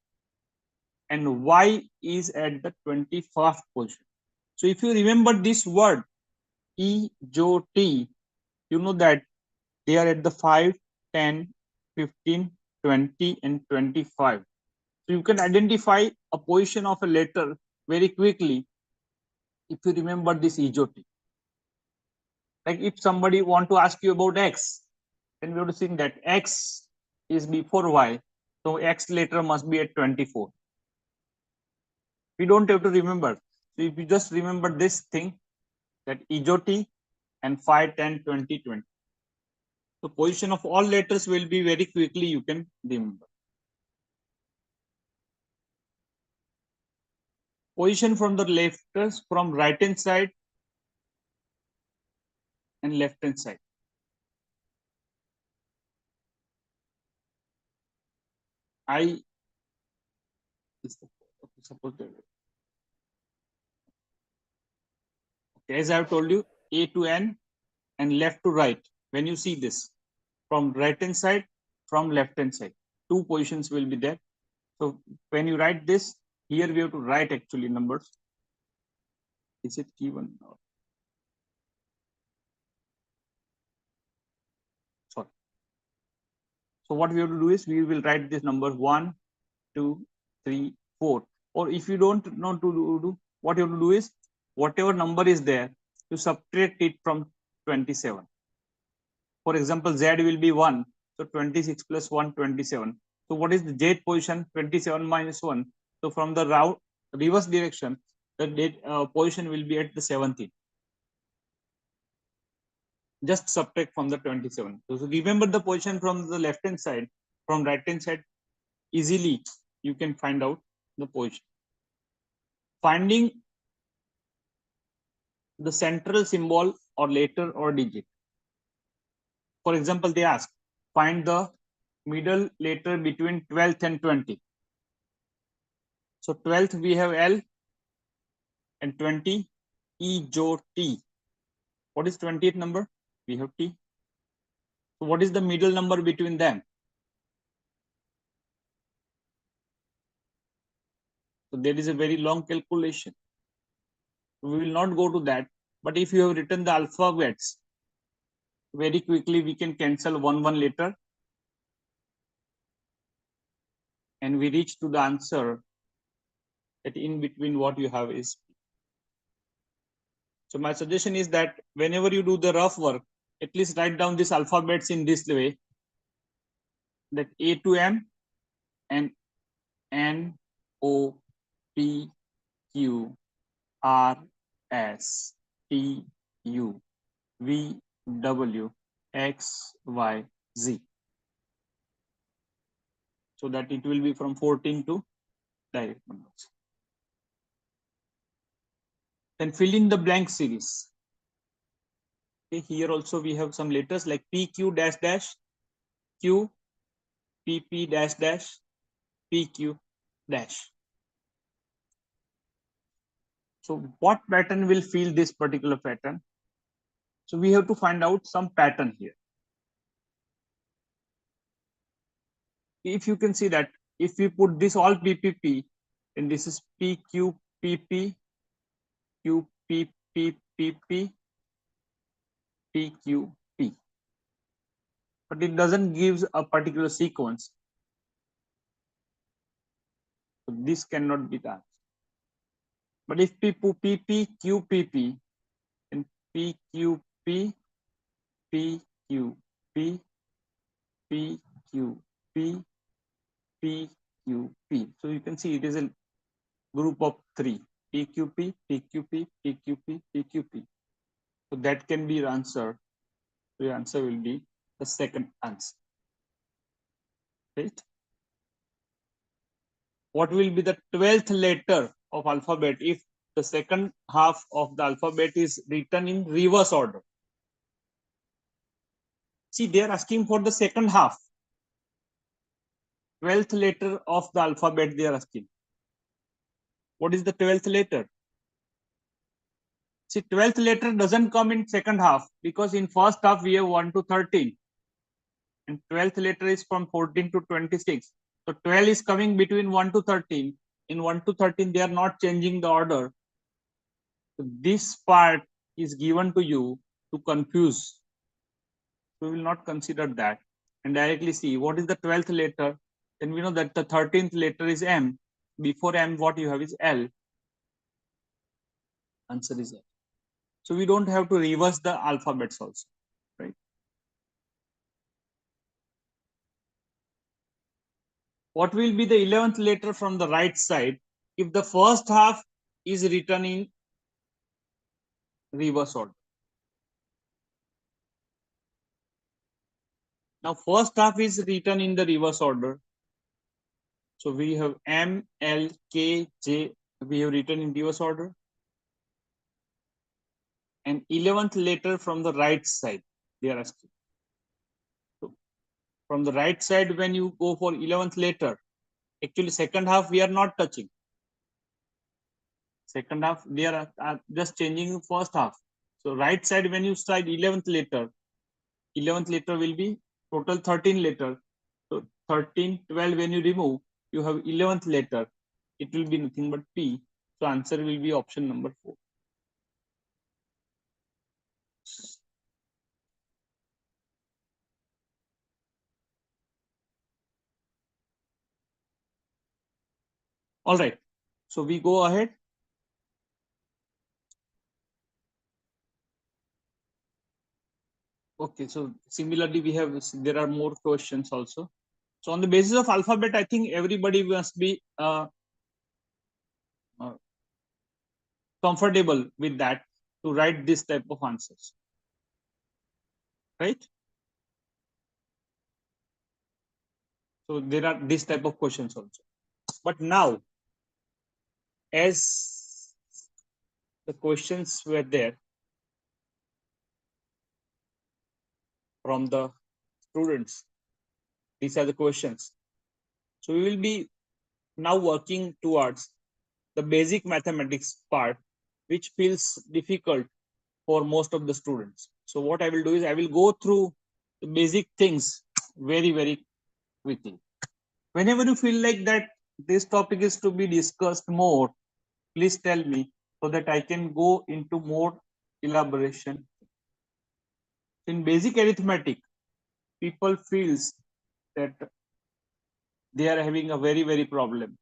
and Y is at the 21st position. So if you remember this word EJOT, you know that they are at the 5, 10, 15, 20, and 25. So you can identify a position of a letter very quickly if you remember this EJOT. Like if somebody want to ask you about X, then we have to think that X is before Y, so X letter must be at 24. We don't have to remember. So if you just remember this thing, that EJOT and 5, 10, 20, 20. So position of all letters will be very quickly you can remember. Position from the letters from right hand side and left hand side. I is the suppose that. Okay, as I have told you, A to N and left to right. When you see this from right hand side, from left hand side, 2 positions will be there. So when you write this, here we have to write actually numbers. Is it given? Sorry. So what we have to do is we will write this number 1, 2, 3, 4. Or if you don't know to do, what you have to do is whatever number is there, you subtract it from 27. For example, Z will be 1. So 26 plus 1, 27. So what is the J position? 27 minus 1. So from the route reverse direction, the date position will be at the 17. Just subtract from the 27. So remember the position from the left hand side, from right hand side, easily you can find out the position. Finding the central symbol or letter or digit. For example, they ask, find the middle letter between 12th and 20. So 12th we have L and 20 EJOT. What is 20th number? We have T. So what is the middle number between them? So there is a very long calculation. We will not go to that. But if you have written the alphabets, very quickly we can cancel one letter. And we reach to the answer that in between what you have is. So my suggestion is that whenever you do the rough work, at least write down these alphabets in this way, that A to M and N, O, P, Q, R, S, T, U, V, W, X, Y, Z. So that it will be from 14 to direct numbers. Then fill in the blank series. Okay, here also we have some letters like PQ dash dash, Q, PP dash dash, PQ dash. So what pattern will fill this particular pattern? So we have to find out some pattern here. If you can see that if we put this all PPP, then this is PQ, PP, Q, P, P, PP, PQ, P. But it doesn't give a particular sequence. So this cannot be done. But if P, PP, Q, PP, then PQ, P, PQ, P, PQ, P, P, Q, P. So you can see it is a group of 3. PQP, PQP, PQP, PQP. So that can be the answer. The answer will be the second answer. Right? What will be the 12th letter of alphabet if the second half of the alphabet is written in reverse order? See, they are asking for the second half. 12th letter of the alphabet they are asking. What is the 12th letter? See, 12th letter doesn't come in second half because in first half we have 1 to 13. And 12th letter is from 14 to 26. So 12 is coming between 1 to 13. In 1 to 13, they are not changing the order. So this part is given to you to confuse. We will not consider that and directly see what is the 12th letter. Then we know that the 13th letter is M. Before M, what you have is L. Answer is L. So we don't have to reverse the alphabets also, right? What will be the 11th letter from the right side if the first half is written in reverse order? Now, first half is written in the reverse order. So we have M, L, K, J. We have written in reverse order. And 11th letter from the right side, they are asking. So from the right side, when you go for 11th letter, actually second half we are not touching. Second half, they are just changing first half. So right side, when you start 11th letter will be total 13 letter. So 13, 12, when you remove, you have 11th letter. It will be nothing but P. So answer will be option number 4. All right. So we go ahead. Okay, so similarly, there are more questions also. So on the basis of alphabet, I think everybody must be comfortable with that to write this type of answers, right? So there are this type of questions also. But now, as the questions were there from the students, these are the questions. So we will be now working towards the basic mathematics part, which feels difficult for most of the students. So what I will do is I will go through the basic things very, very quickly. Whenever you feel like that this topic is to be discussed more, please tell me so that I can go into more elaboration. In basic arithmetic, people feels that they are having a very, very problem.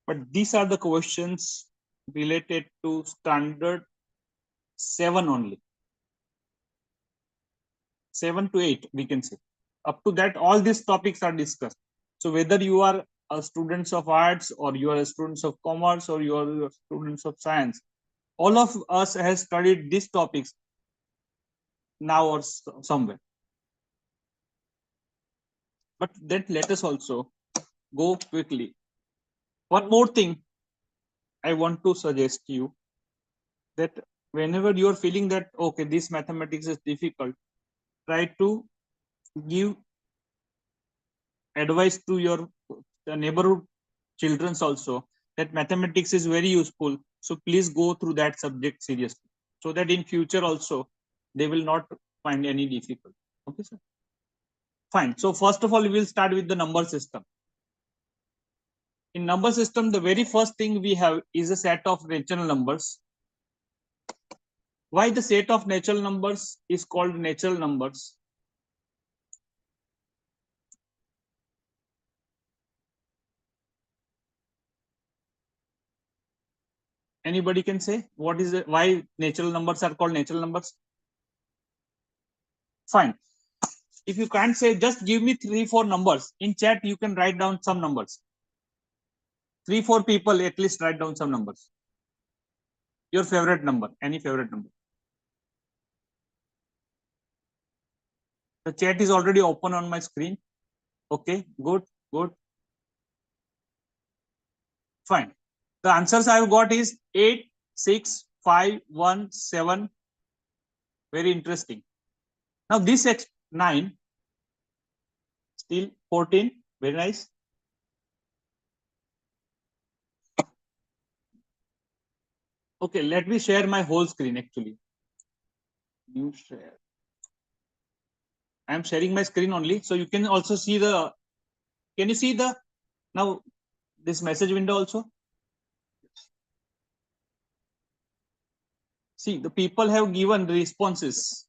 But these are the questions related to standard 7 only. 7 to 8, we can say. Up to that, all these topics are discussed. So whether you are a students of arts or you are a students of commerce or you are students of science, all of us has studied these topics now or somewhere. But then let us also go quickly. One more thing I want to suggest you, that whenever you are feeling that, okay, this mathematics is difficult, try to give advice to your neighborhood children also that mathematics is very useful. So please go through that subject seriously so that in future also they will not find any difficulty. Okay, sir? Fine. So first of all, we will start with the number system. In number system, the very first thing we have is a set of natural numbers. Why the set of natural numbers is called natural numbers? Anybody can say what is it? Why natural numbers are called natural numbers? Fine. If you can't say, just give me 3-4 numbers. In chat, you can write down some numbers. 3-4 people at least write down some numbers. Your favorite number, any favorite number. The chat is already open on my screen. Okay, good, good. Fine. The answers I've got is 8, 6, 5, 1, 7. Very interesting. Now this 9, still 14. Very nice. Okay, let me share my whole screen actually. New share. I am sharing my screen only, so you can also see the. Can you see the now this message window also? See, the people have given responses.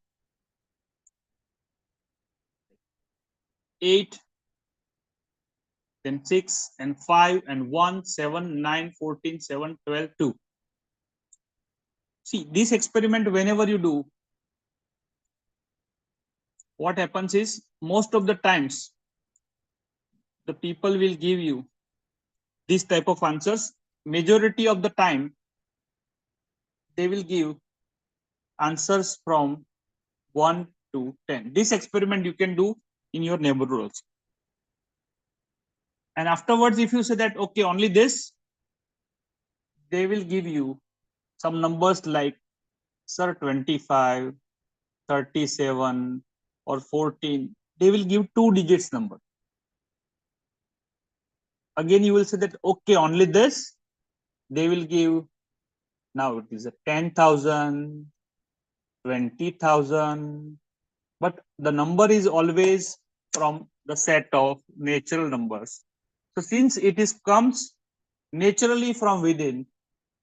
8, then 6 and 5 and 1, 7, 9, 14, 7, 12, 2. See, this experiment, whenever you do, what happens is most of the times the people will give you this type of answers. Majority of the time, they will give answers from 1 to 10. This experiment you can do in your neighborhood also. And afterwards, if you say that, okay, only this, they will give you some numbers like, sir, 25, 37, or 14. They will give 2 digits number. Again, you will say that, okay, only this. They will give, now it is a 10,000, 20,000. But the number is always from the set of natural numbers. So since it is comes naturally from within,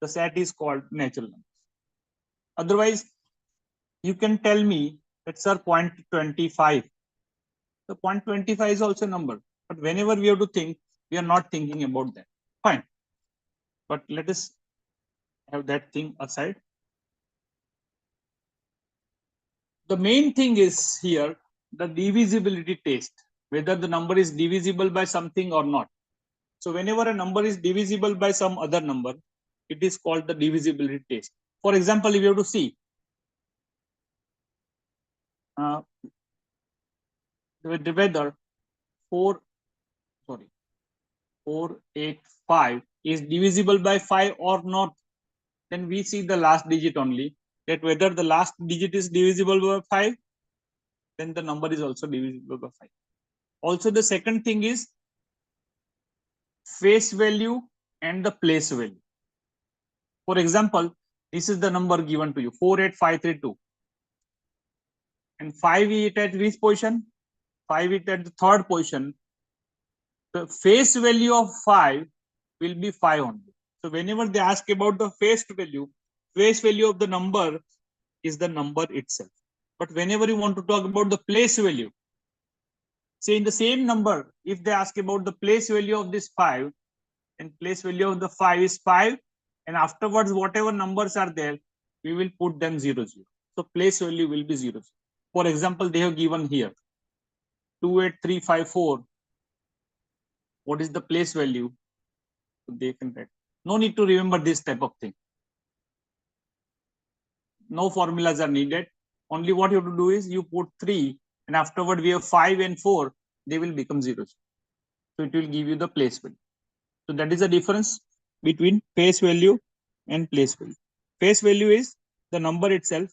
the set is called natural numbers. Otherwise, you can tell me that, sir, 0.25. So 0.25 is also a number. But whenever we have to think, we are not thinking about that. Fine. But let us have that thing aside. The main thing is here the divisibility test, whether the number is divisible by something or not. So whenever a number is divisible by some other number, it is called the divisibility test. For example, if you have to see whether 485 is divisible by 5 or not, then we see the last digit only, that whether the last digit is divisible by 5, then the number is also divisible by 5. Also, the second thing is face value and the place value. For example, this is the number given to you, 48532. And 5 is at which position? 5 is at the third position. The face value of 5 will be 5 only. So whenever they ask about the face value of the number is the number itself. But whenever you want to talk about the place value, say in the same number, if they ask about the place value of this 5, and place value of the 5 is 5, and afterwards whatever numbers are there, we will put them 0, 0. So place value will be 0, 0. For example, they have given here 28354. What is the place value? They can write. No need to remember this type of thing. No formulas are needed. Only what you have to do is you put 3, and afterward we have 5 and 4. They will become 0. So it will give you the place value. So that is the difference between face value and place value. Face value is the number itself.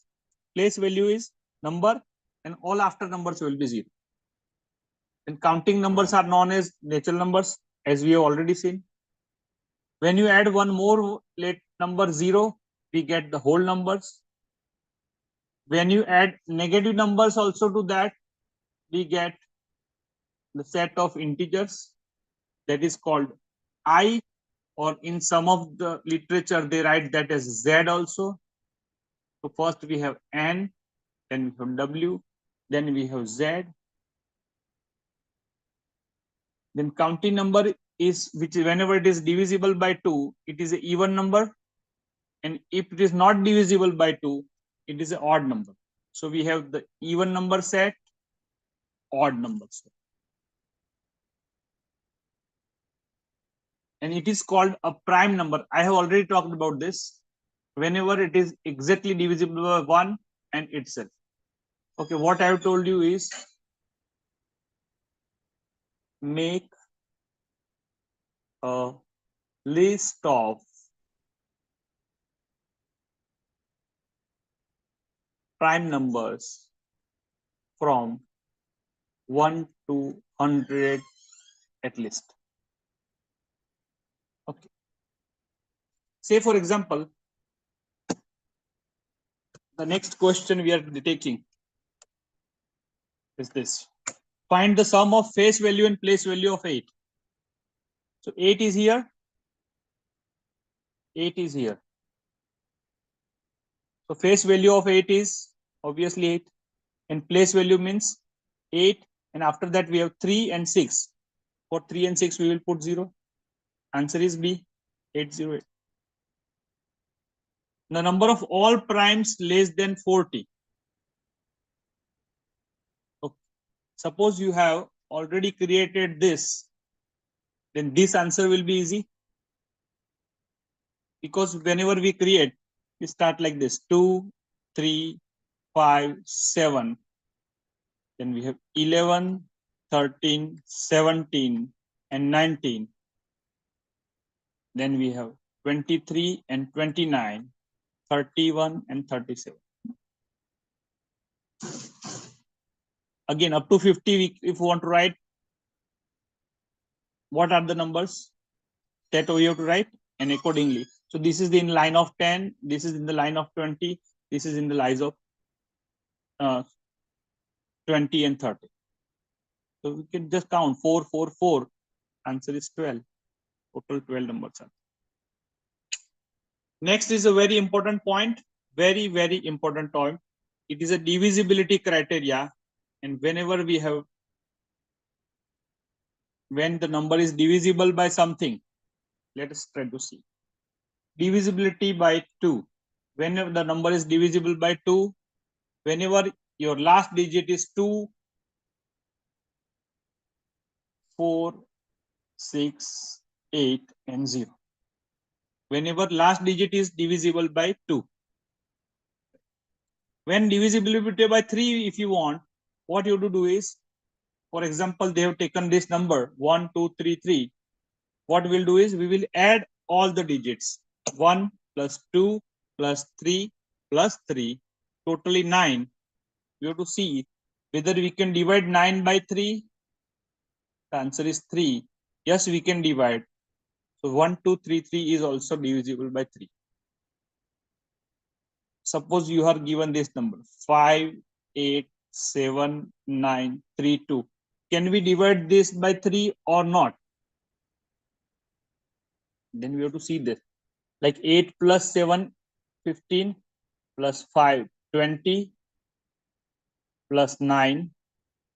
Place value is number, and all after numbers will be 0. And counting numbers are known as natural numbers, as we have already seen. When you add one more late number 0, we get the whole numbers. When you add negative numbers also to that, we get the set of integers that is called I, or in some of the literature, they write that as Z also. So first we have N, then we have W, then we have Z. Then counting number is, which whenever it is divisible by 2, it is an even number. And if it is not divisible by 2, it is an odd number. So we have the even number set, odd numbers. And it is called a prime number. I have already talked about this. Whenever it is exactly divisible by 1 and itself. Okay, what I have told you is make a list of prime numbers from 1 to 100 at least. Okay. Say for example, the next question we are taking is this. Find the sum of face value and place value of 8. So 8 is here. 8 is here. So face value of 8 is obviously 8. And place value means 8. And after that we have 3 and 6. For 3 and 6 we will put 0. Answer is B, 808. The number of all primes less than 40. Okay. Suppose you have already created this, then this answer will be easy. Because whenever we create, we start like this: 2, 3, 5, 7. Then we have 11, 13, 17, and 19. Then we have 23 and 29, 31 and 37. Again, up to 50, if you want to write, what are the numbers that we have to write? And accordingly. So this is in line of 10, this is in the line of 20, this is in the lines of 20 and 30. So we can just count 4, 4, 4. Answer is 12. Total 12 numbers. Next is a very important point. Very, very important point. It is a divisibility criteria. And whenever we have, when the number is divisible by something, let us try to see. Divisibility by 2. Whenever the number is divisible by 2, whenever your last digit is 2, 4, 6, 8, and 0. Whenever last digit is divisible by 2. When divisibility by 3, if you want, what you have to do is, for example, they have taken this number 1, 2, 3, 3. What we'll do is we will add all the digits. 1 plus 2 plus 3 plus 3, totally 9. We have to see whether we can divide 9 by 3. The answer is 3. Yes, we can divide. So 1, 2, 3, 3 is also divisible by 3. Suppose you are given this number 5, 8, 7, 9, 3, 2. Can we divide this by 3 or not? Then we have to see this. Like 8 plus 7, 15, plus 5, 20, plus 9,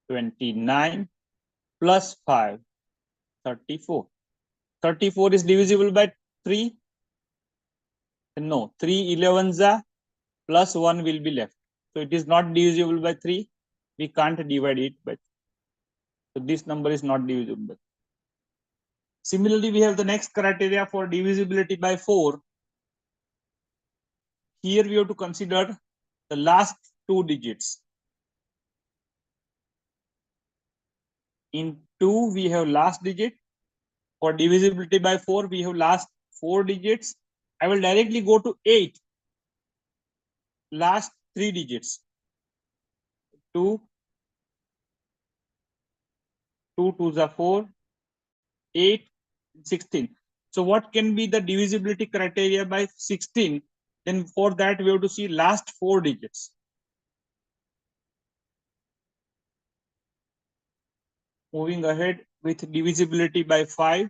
29, plus 5, 34. 34 is divisible by 3? No, 3 11s plus 1 will be left. So it is not divisible by 3. We can't divide it by 3. So this number is not divisible by 3. Similarly, we have the next criteria for divisibility by 4. Here we have to consider the last 2 digits. In 2, we have last digit. For divisibility by 4, we have last 4 digits. I will directly go to 8. Last 3 digits. 2, 2 2s are 4, 8, 16. So what can be the divisibility criteria by 16? Then for that we have to see last 4 digits. Moving ahead with divisibility by 5.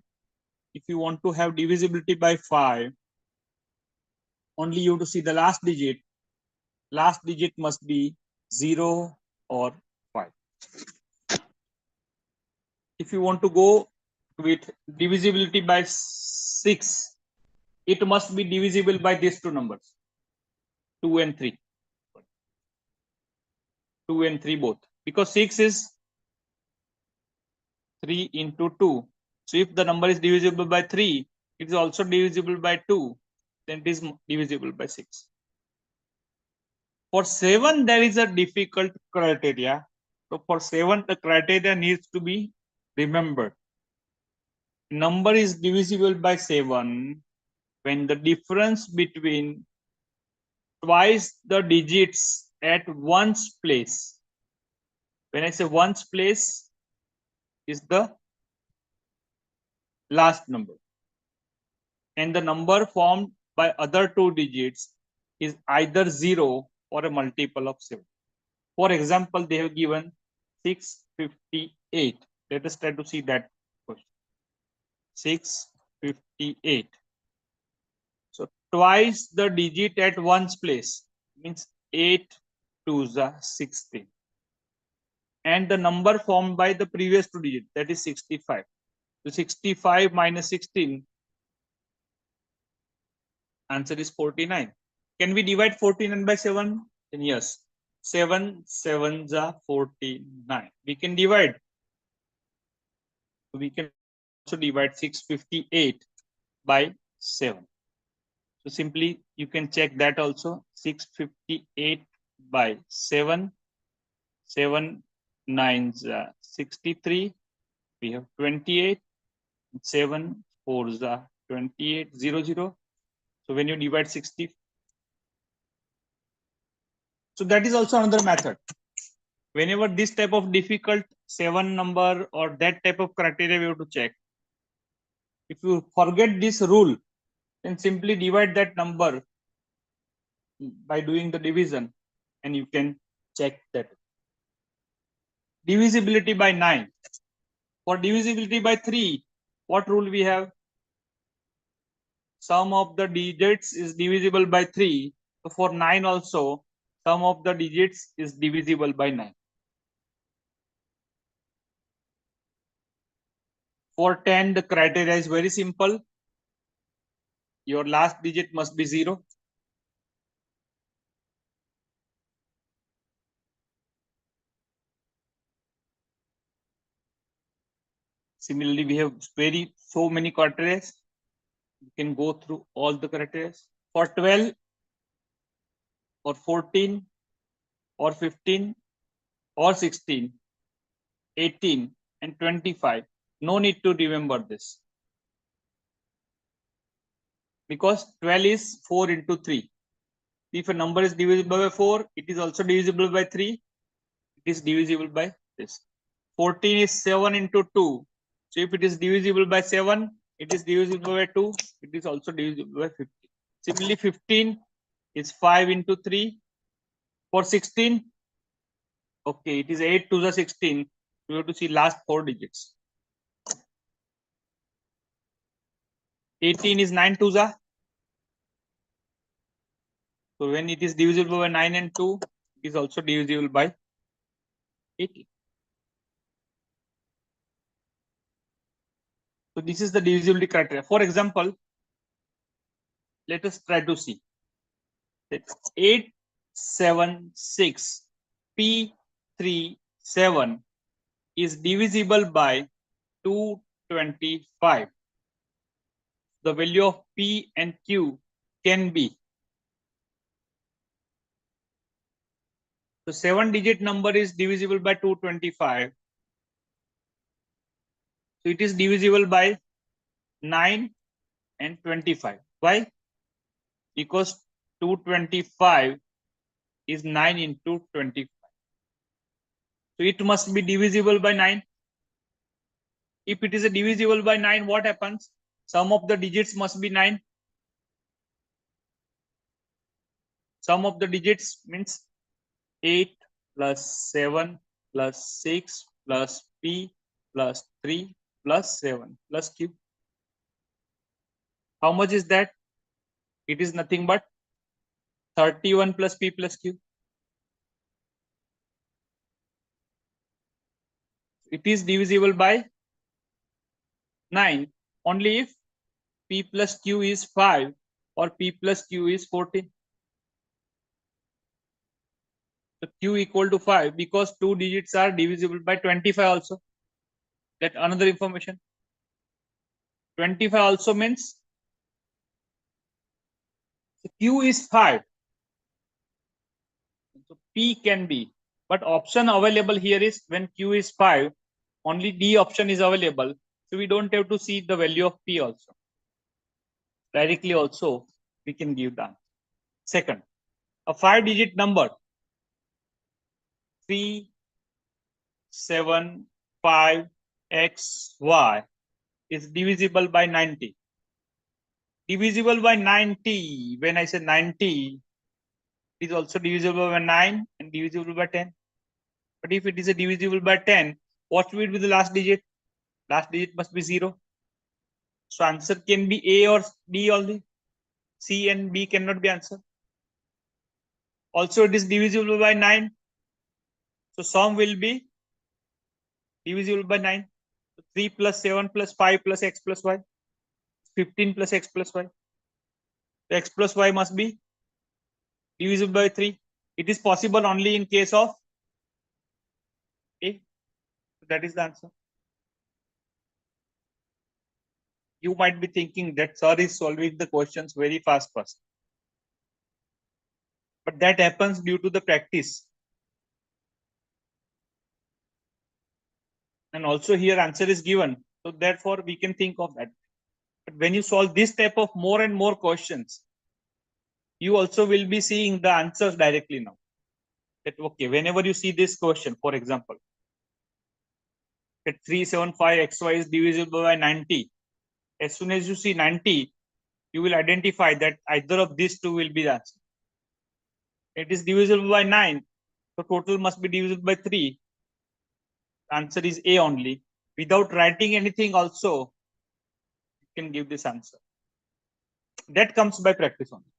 If you want to have divisibility by 5, only you have to see the last digit. Last digit must be 0 or 5. If you want to go with divisibility by 6, it must be divisible by these 2 numbers, 2 and 3. 2 and 3 both, because 6 is 3 into 2. So if the number is divisible by 3, it is also divisible by 2, then it is divisible by 6. For 7, there is a difficult criteria. So for 7, the criteria needs to be remembered. Number is divisible by 7 when the difference between twice the digits at one's place. When I say one's place is the last number, and the number formed by other two digits is either 0 or a multiple of 7. For example, they have given 658. Let us try to see that question. 658. So twice the digit at one's place means 8 2s are 16. And the number formed by the previous two digits, that is 65. So 65 minus 16, answer is 49. Can we divide 49 by 7? Then yes. 7 7s are 49. We can divide. We can also divide 658 by 7. So simply you can check that also. 658 by 7. 7 9s are 63. We have 28. 7 4s are 28. 0 0. So when you divide 60. So that is also another method. Whenever this type of difficult 7 number or that type of criteria we have to check. If you forget this rule, then simply divide that number by doing the division and you can check that. Divisibility by 9. For divisibility by 3, what rule we have? Sum of the digits is divisible by 3. So for 9 also, sum of the digits is divisible by 9. For 10, the criteria is very simple. Your last digit must be 0. Similarly, we have so many criteria. You can go through all the criteria. For 12 or 14 or 15 or 16, 18 and 25, no need to remember this. Because 12 is 4 into 3. If a number is divisible by 4, it is also divisible by 3. It is divisible by this. 14 is 7 into 2. So if it is divisible by 7, it is divisible by 2. It is also divisible by 15. Similarly, 15 is 5 into 3. For 16, okay, it is 8 to the 16. We have to see last 4 digits. 18 is 9 to the. So when it is divisible by 9 and 2, it is also divisible by 18. So this is the divisibility criteria. For example, let us try to see. 876 P37 is divisible by 225. The value of P and Q can be. So 7-digit number is divisible by 225. So it is divisible by 9 and 25. Why? Because 225 is 9 into 25. So it must be divisible by 9. If it is a divisible by 9, what happens? Sum of the digits must be 9. Sum of the digits means 8 plus 7 plus 6 plus P plus 3 plus 7 plus Q. How much is that? It is nothing but 31 plus P plus Q. It is divisible by 9 only if P plus Q is 5 or P plus Q is 14. So Q equal to 5 because 2 digits are divisible by 25 also. That another information. 25 also means Q is 5. So P can be, but option available here is when Q is 5, only D option is available. So we don't have to see the value of P also. Directly also we can give that. Second, a 5-digit number 375XY is divisible by 90. Divisible by 90, when I say 90, it is also divisible by 9 and divisible by 10. But if it is a divisible by 10, what will be the last digit? Last digit must be 0. So answer can be A or D only. C and B cannot be answered. Also, it is divisible by 9. So sum will be divisible by 9. So 3 plus 7 plus 5 plus x plus y. 15 plus x plus y. The x plus y must be divisible by 3. It is possible only in case of A. So that is the answer. You might be thinking that sir is solving the questions very fast. But that happens due to the practice. And also here answer is given. So therefore we can think of that. But when you solve this type of more and more questions, you also will be seeing the answers directly now. That okay, whenever you see this question, for example, that 375xy is divisible by 90. As soon as you see 90, you will identify that either of these two will be the answer. It is divisible by 9, so total must be divisible by 3. The answer is A only. Without writing anything also, you can give this answer. That comes by practice only.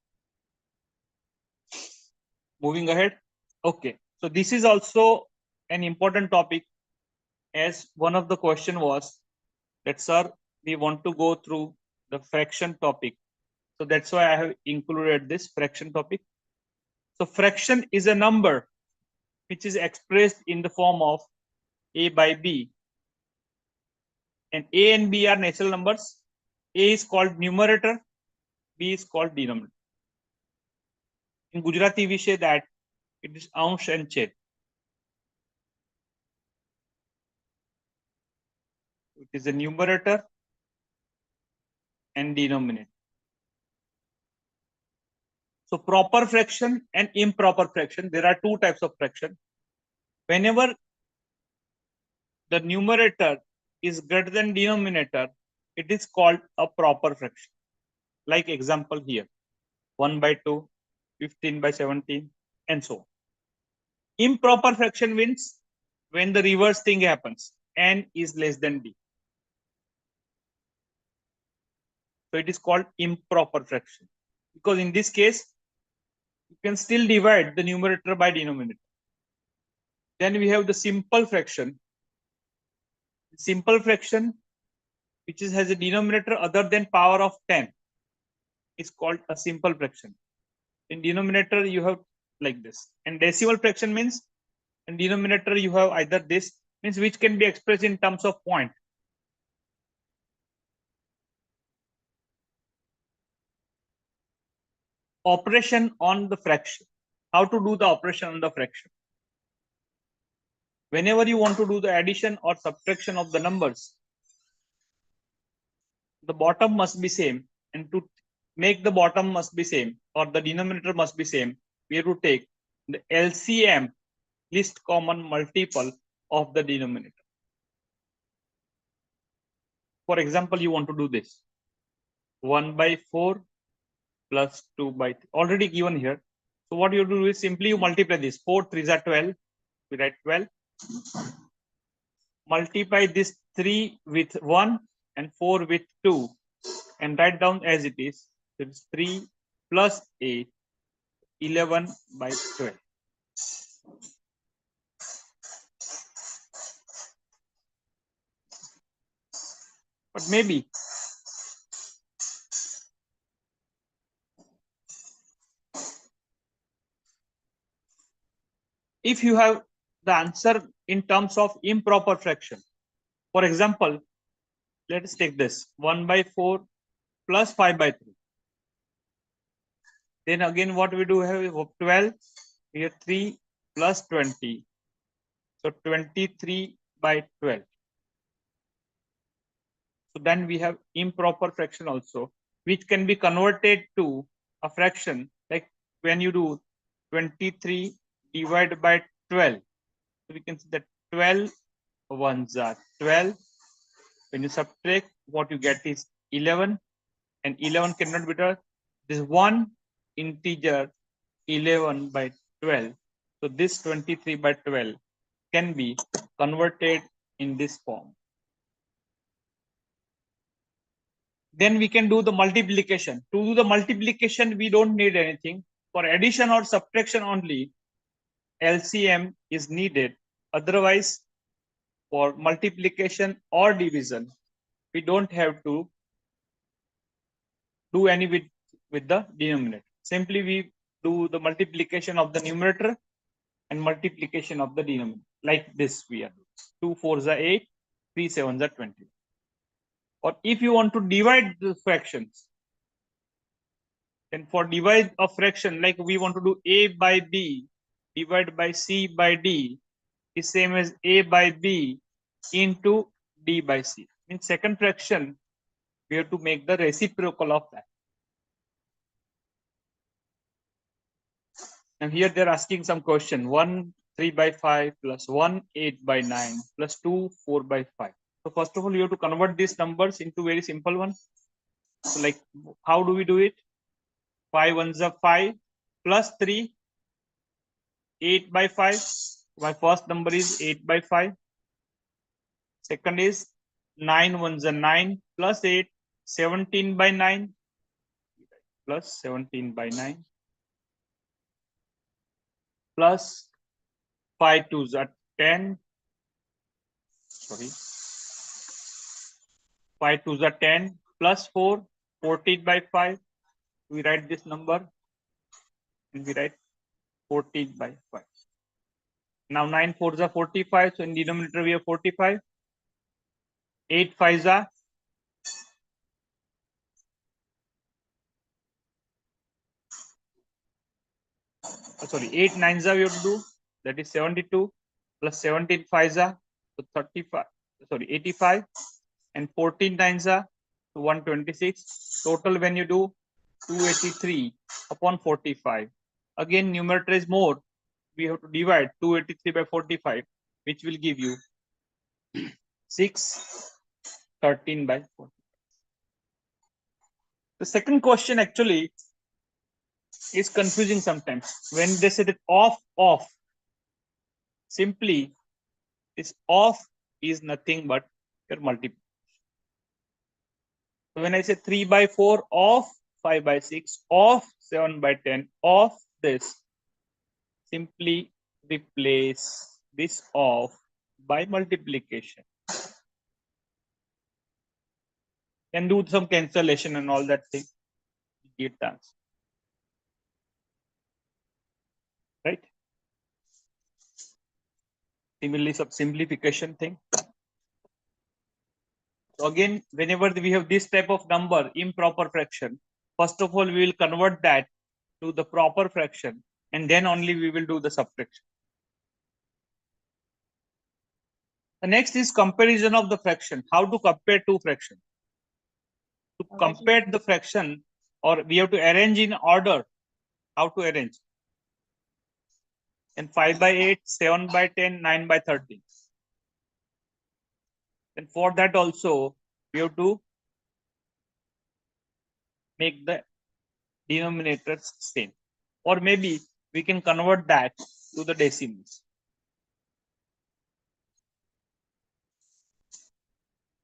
Moving ahead. Okay, so this is also an important topic, as one of the question was that sir, we want to go through the fraction topic. So that's why I have included this fraction topic. So fraction is a number which is expressed in the form of A by B. And A and B are natural numbers. A is called numerator, B is called denominator. In Gujarati, we say that it is ansh and chhed. It is a numerator and denominator. So proper fraction and improper fraction, there are two types of fraction. Whenever the numerator is greater than denominator, it is called a proper fraction. Like example here, 1 by 2, 15 by 17, and so on. Improper fraction means when the reverse thing happens, n is less than d. So it is called improper fraction. Because in this case, you can still divide the numerator by denominator. Then we have the simple fraction. Simple fraction, which has a denominator other than power of 10, is called a simple fraction. In denominator, you have like this. And decimal fraction means in denominator, you have either this, means which can be expressed in terms of point. Operation on the fraction. How to do the operation on the fraction? Whenever you want to do the addition or subtraction of the numbers, the bottom must be same, and to make the bottom must be same or the denominator must be same, we have to take the LCM, least common multiple of the denominator. For example, you want to do this 1 by 4 plus 2 by 3, already given here. So what you do is simply you multiply this. 4 3s are 12, we write 12. Multiply this 3 with 1 and 4 with 2 and write down as it is. It is 3 plus 8, 11 by 12. But maybe if you have the answer in terms of improper fraction, For example, let us take this 1 by 4 plus 5 by 3. Then again, what we do have 12, here 3 plus 20. So 23 by 12. So then we have improper fraction also, which can be converted to a fraction, like when you do 23 divided by 12. So we can see that 12 ones are 12. When you subtract, what you get is 11, and 11 cannot be done. This one integer 11 by 12. So this 23 by 12 can be converted in this form. Then we can do the multiplication. To do the multiplication, we don't need anything. For addition or subtraction only, LCM is needed. Otherwise, for multiplication or division, we don't have to do any with the denominator. Simply we do the multiplication of the numerator and multiplication of the denominator. Like this we are doing. 2 4s are 8, 3 7s are 20. Or if you want to divide the fractions, then for divide a fraction, like we want to do A by B divided by C by D is same as A by B into D by C. In second fraction, we have to make the reciprocal of that. And here they're asking some question. 1 3 by 5 plus 1 8 by 9 plus 2 4 by 5. So first of all, you have to convert these numbers into very simple one. So like, how do we do it? 5 ones are 5 plus 3, 8 by 5. My first number is 8 by 5. Second is 9 ones are 9 plus 8, 17 by 9 plus 17 by 9 plus 5 twos are 10. Sorry. 5 twos are 10 plus 4, 14 by 5. We write this number and we write 14 by 5. Now 9 fours are 45. So in denominator we have 45. 8 fives are 8 nines are we have to do. That is 72 plus 17 fives are so 35. 85 and 14 nines are 126. Total when you do 283 upon 45. Again, numerator is more. We have to divide 283 by 45, which will give you 613 by 45. The second question actually is confusing sometimes. When they say that off, simply this off is nothing but your multiplication. So when I say 3 by 4 off 5 by 6 off 7 by 10 off this, simply replace this off by multiplication. Can do some cancellation and all that thing. Get the answer. Right? Similarly, some simplification thing. So again, whenever we have this type of number, improper fraction, first of all, we will convert that to the proper fraction, and then only we will do the subtraction. The next is comparison of the fraction. How to compare two fractions? To compare the fraction, or we have to arrange in order. How to arrange? And 5 by 8, 7 by 10, 9 by 13. And for that also, we have to make the denominators same. Or maybe we can convert that to the decimals.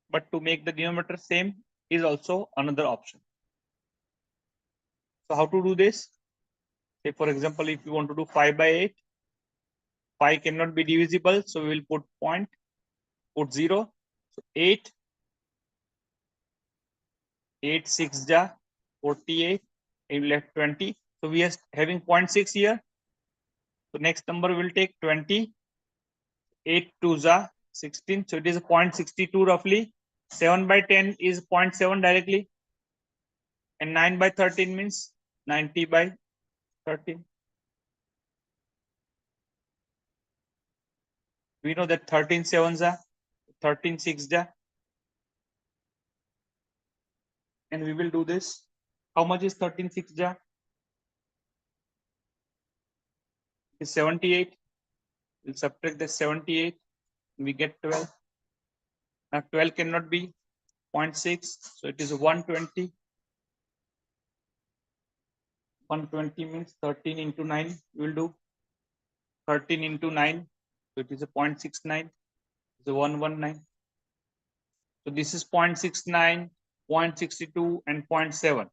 But to make the denominator same is also another option. So how to do this? Say for example, if you want to do 5 by 8, 5 cannot be divisible, so we will put point, put 0. So 8 6 ja 48, and we left 20. So we are having 0.6 here. So next number will take 20. 8 2 ja 16. So it is 0.62 roughly. 7 by 10 is 0.7 directly. And 9 by 13 means 90 by 13. We know that 13 sevens are 13 six are. And we will do this. How much is 13 six are? Is 78. We'll subtract the 78. We get 12. Now 12 cannot be 0.6. So it is 120. 120 means 13 into 9. We will do 13 into 9. So it is a 0.69. It's a 119. So this is 0.69, 0.62, and 0.7.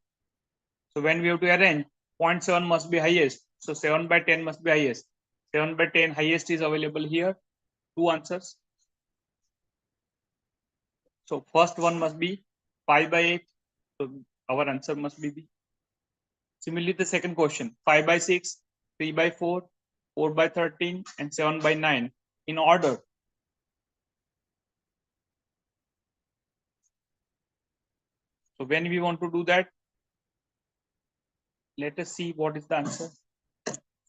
So when we have to arrange, 0.7 must be highest. So 7 by 10 must be highest. 7 by 10 highest is available here. Two answers. So first one must be 5 by 8. So our answer must be B. Similarly, the second question, 5 by 6, 3 by 4, 4 by 13, and 7 by 9 in order. So when we want to do that, let us see what is the answer.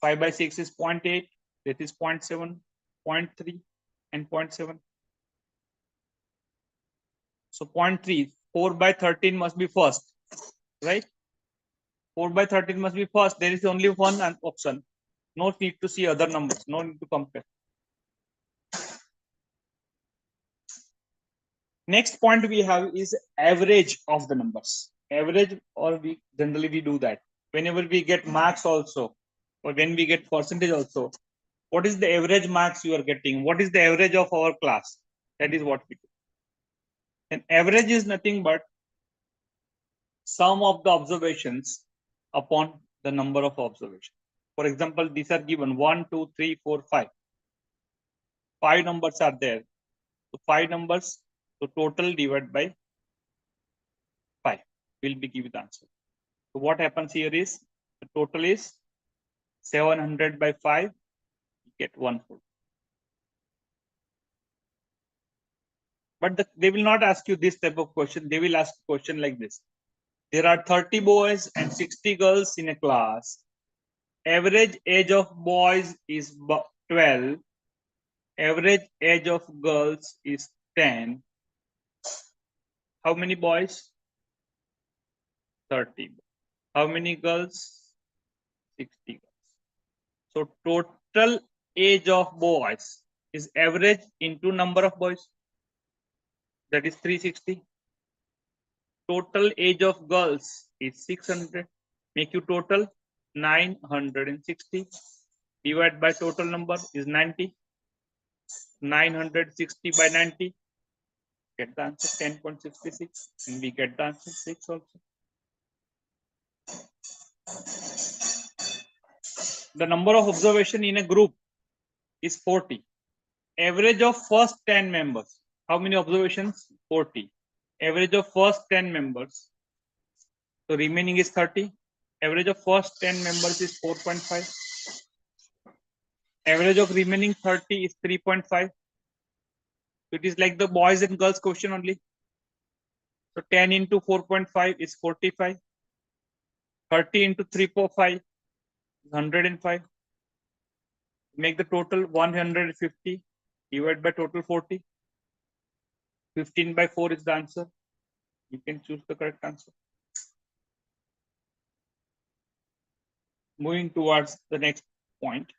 5 by 6 is 0.8, that is 0.7, 0.3, and 0.7. So 0.3, 4 by 13 must be first, right? 4 by 13 must be first. There is only one option. No need to see other numbers. No need to compare. Next point we have is average of the numbers. Average, or we generally do that. Whenever we get marks also, or when we get percentage also, what is the average marks you are getting? What is the average of our class? That is what we do. And average is nothing but sum of the observations upon the number of observations. For example, these are given 1, 2, 3, 4, 5. 5 numbers are there. So 5 numbers, so total divided by 5 will be given the answer. So what happens here is the total is 700 by 5, you get 140. But they will not ask you this type of question. They will ask a question like this. There are 30 boys and 60 girls in a class. Average age of boys is 12. Average age of girls is 10. How many boys? 30. How many girls? 60 girls. So total age of boys is average into number of boys. That is 360. Total age of girls is 600. Make you total 960. Divide by total number is 90. 960 by 90. Get the answer 10.66. And we get the answer 6 also. The number of observation in a group is 40. Average of first 10 members. How many observations? 40. Average of first 10 members. So remaining is 30. Average of first 10 members is 4.5. Average of remaining 30 is 3.5. It is like the boys and girls question only. So 10 into 4.5 is 45. 30 into 3.5 is 105. Make the total 150. Divide by total 40. 15 by 4 is the answer. You can choose the correct answer. Moving towards the next point.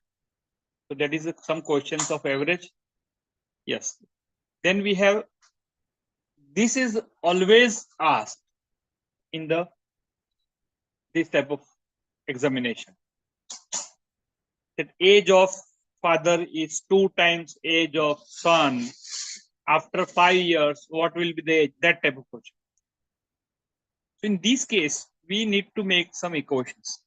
So that is some questions of average. Yes. Then we have, this is always asked in this type of examination. That age of father is 2 times age of son. After 5 years, what will be the age? That type of question. So in this case, we need to make some equations.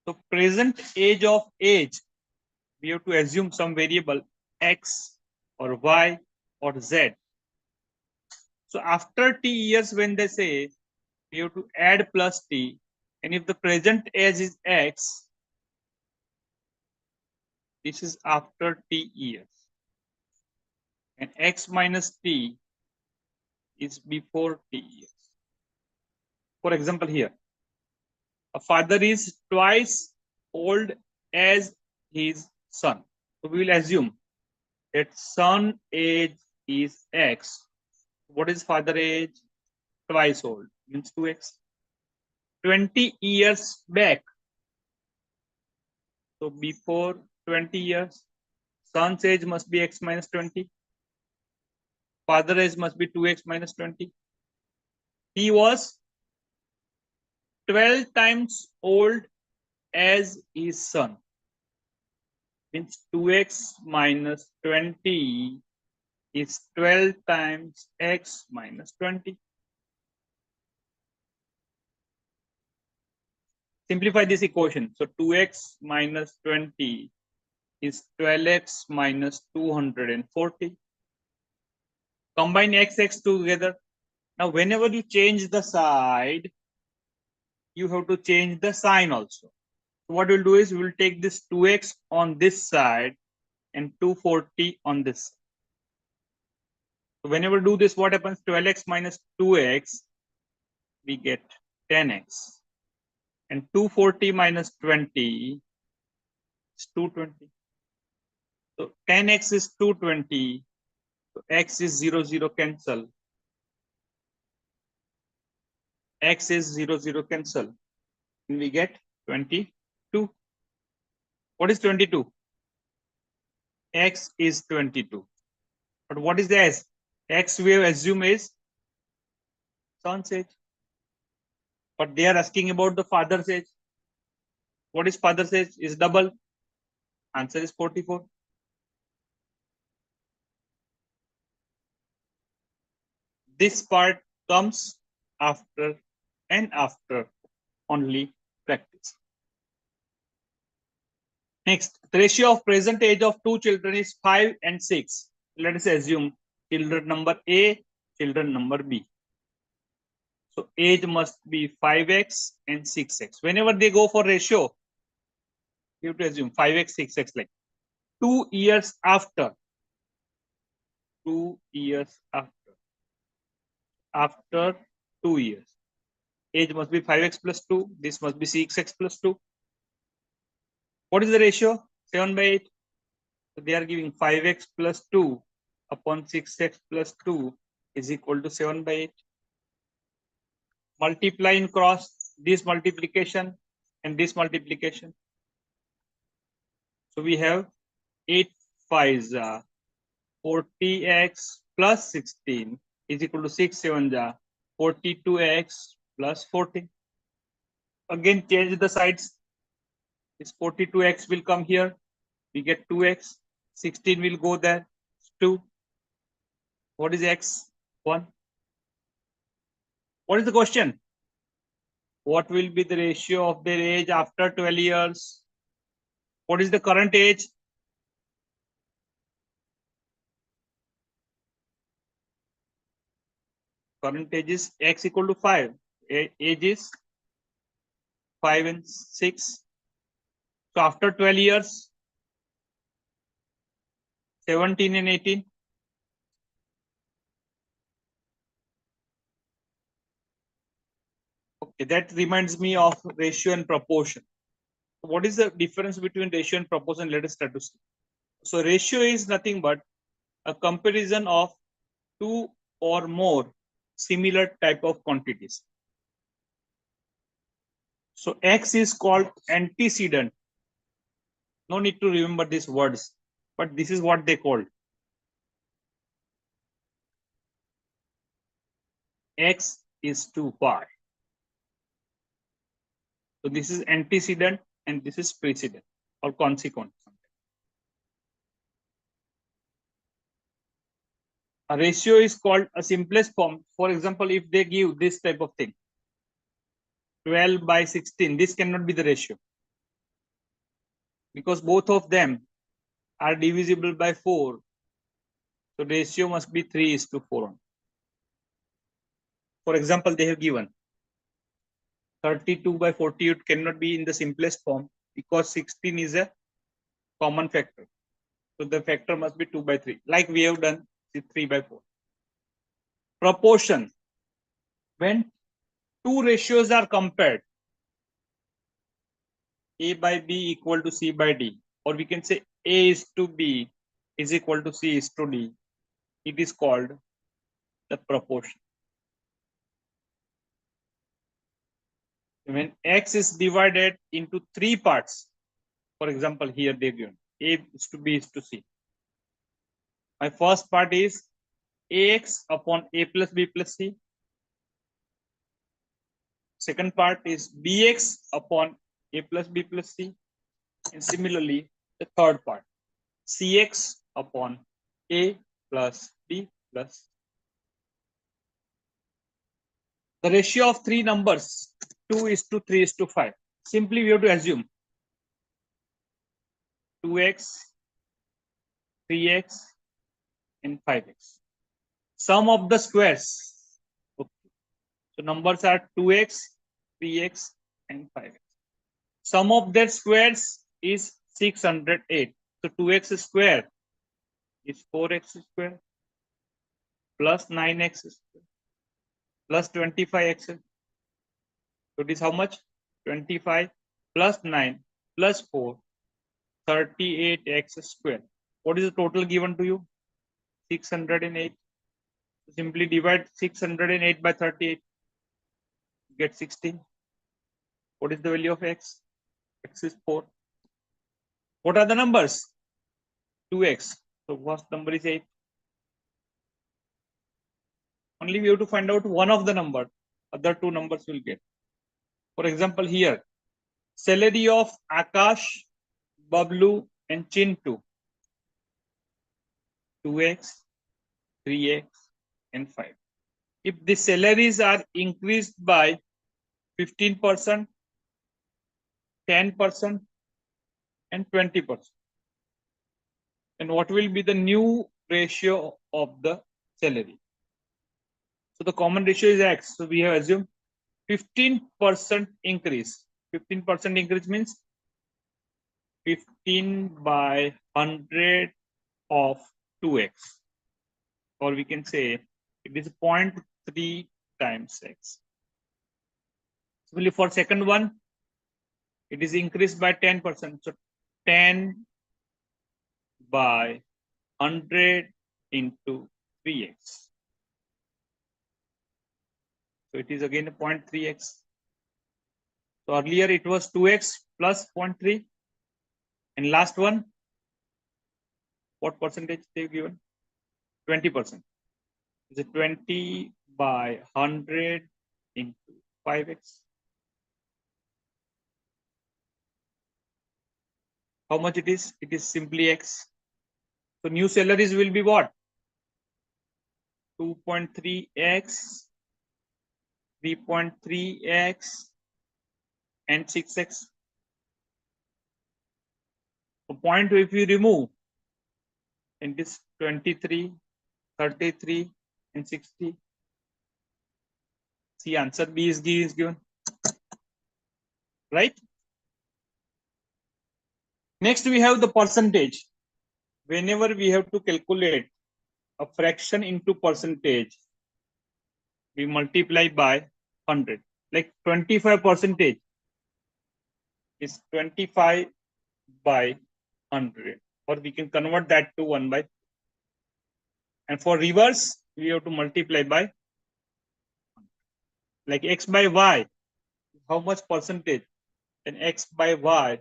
So present age of age, we have to assume some variable x or y or z. So after t years, when they say we have to add plus t, and if the present age is x, this is after t years. and x minus t is before t years. For example, here, a father is twice old as his son. So we will assume that son age is x. What is father age? Twice old, means 2x. 20 years back. So before 20 years, son's age must be x minus 20. Father age must be 2x minus 20. He was 12 times old as his son. Means 2x minus 20 is 12 times x minus 20. Simplify this equation. So 2x minus 20 is 12x minus 240. Combine x together. Now, whenever you change the side, you have to change the sign also. So what we'll do is we'll take this 2x on this side and 240 on this side. So whenever do this, what happens? 12x minus 2x, we get 10x. And 240 minus 20 is 220. So 10x is 220. So x is 0, 0 cancel. X is 0, 0 cancel. And we get 22. What is 22? X is 22. But what is the S? X we have assumed is son's age. But they are asking about the father's age. What is father's age? Is double. Answer is 44. This part comes after and after only practice. Next, the ratio of present age of two children is 5 and 6. Let us assume children number A, children number B. So age must be 5x and 6x. Whenever they go for ratio, you have to assume 5x, 6x, like 2 years after. 2 years after. After 2 years. Age must be 5x plus 2. This must be 6x plus 2. What is the ratio? 7 by 8. So they are giving 5x plus 2 upon 6x plus 2 is equal to 7 by 8. Multiply and cross this multiplication and this multiplication. So we have 8 5s 40x plus 16 is equal to 6 7s 42x plus 40. Again, change the sides. This 42x will come here. We get 2x. 16 will go there. 2. What is x? 1. What is the question? What will be the ratio of their age after 12 years? What is the current age? Current age is x equal to 5. Age is 5 and 6. So after 12 years, 17 and 18. Okay, that reminds me of ratio and proportion. What is the difference between ratio and proportion? Let us start to see. So ratio is nothing but a comparison of two or more similar type of quantities. So X is called antecedent. No need to remember these words, but this is what they called. X is to Y. So this is antecedent and this is precedent or consequent. A ratio is called a simplest form. For example, if they give this type of thing, 12 by 16, this cannot be the ratio because both of them are divisible by 4. So ratio must be 3:4. For example, they have given 32 by 48 cannot be in the simplest form because 16 is a common factor. So the factor must be 2 by 3. Like we have done is 3 by 4. Proportion. When two ratios are compared, A by B equal to C by D, or we can say A is to B is equal to C is to D, it is called the proportion. When X is divided into 3 parts, for example, here they given A is to B is to C. My first part is AX upon A plus B plus C. Second part is BX upon A plus B plus C. And similarly, the third part, CX upon A plus B plus C. The ratio of 3 numbers, 2 is to 3 is to 5. Simply we have to assume 2x, 3x, and 5x. Sum of the squares. Okay. So numbers are 2x, 3x, and 5x. Sum of their squares is 608. So 2x square is 4x square plus 9x square plus 25x. So it is how much? 25 plus 9 plus 4, 38x square. What is the total given to you? 608. Simply divide 608 by 38. Get 16. What is the value of x? X is 4. What are the numbers? 2x. So first number is 8. Only we have to find out one of the number. Other two numbers will get. For example, here, salary of Akash, Bablu, and Chintu. 2x, 3x, and 5. If the salaries are increased by 15%, 10%, and 20%, and what will be the new ratio of the salary? So the common ratio is x. So we have assumed 15% increase. 15% increase means 15 by 100 of 2x, or we can say it is 0.3 times x. Similarly, for second one, it is increased by 10%. So 10 by 100 into 3x. So it is again a 0.3x. So earlier it was 2x plus 0.3. And last one, what percentage they've given? 20%. Is it 20 by 100 into 5x? How much it is? It is simply x. So new salaries will be what? 2.3x, 3.3x, and 6x. So point if you remove, and it is 23, 33, and 60. See, answer B is given. Right? Next, we have the percentage. Whenever we have to calculate a fraction into percentage, we multiply by 100. Like 25% is 25 by 100, or we can convert that to 1 by. And for reverse, we have to multiply by, like x by y, how much percentage? And x by y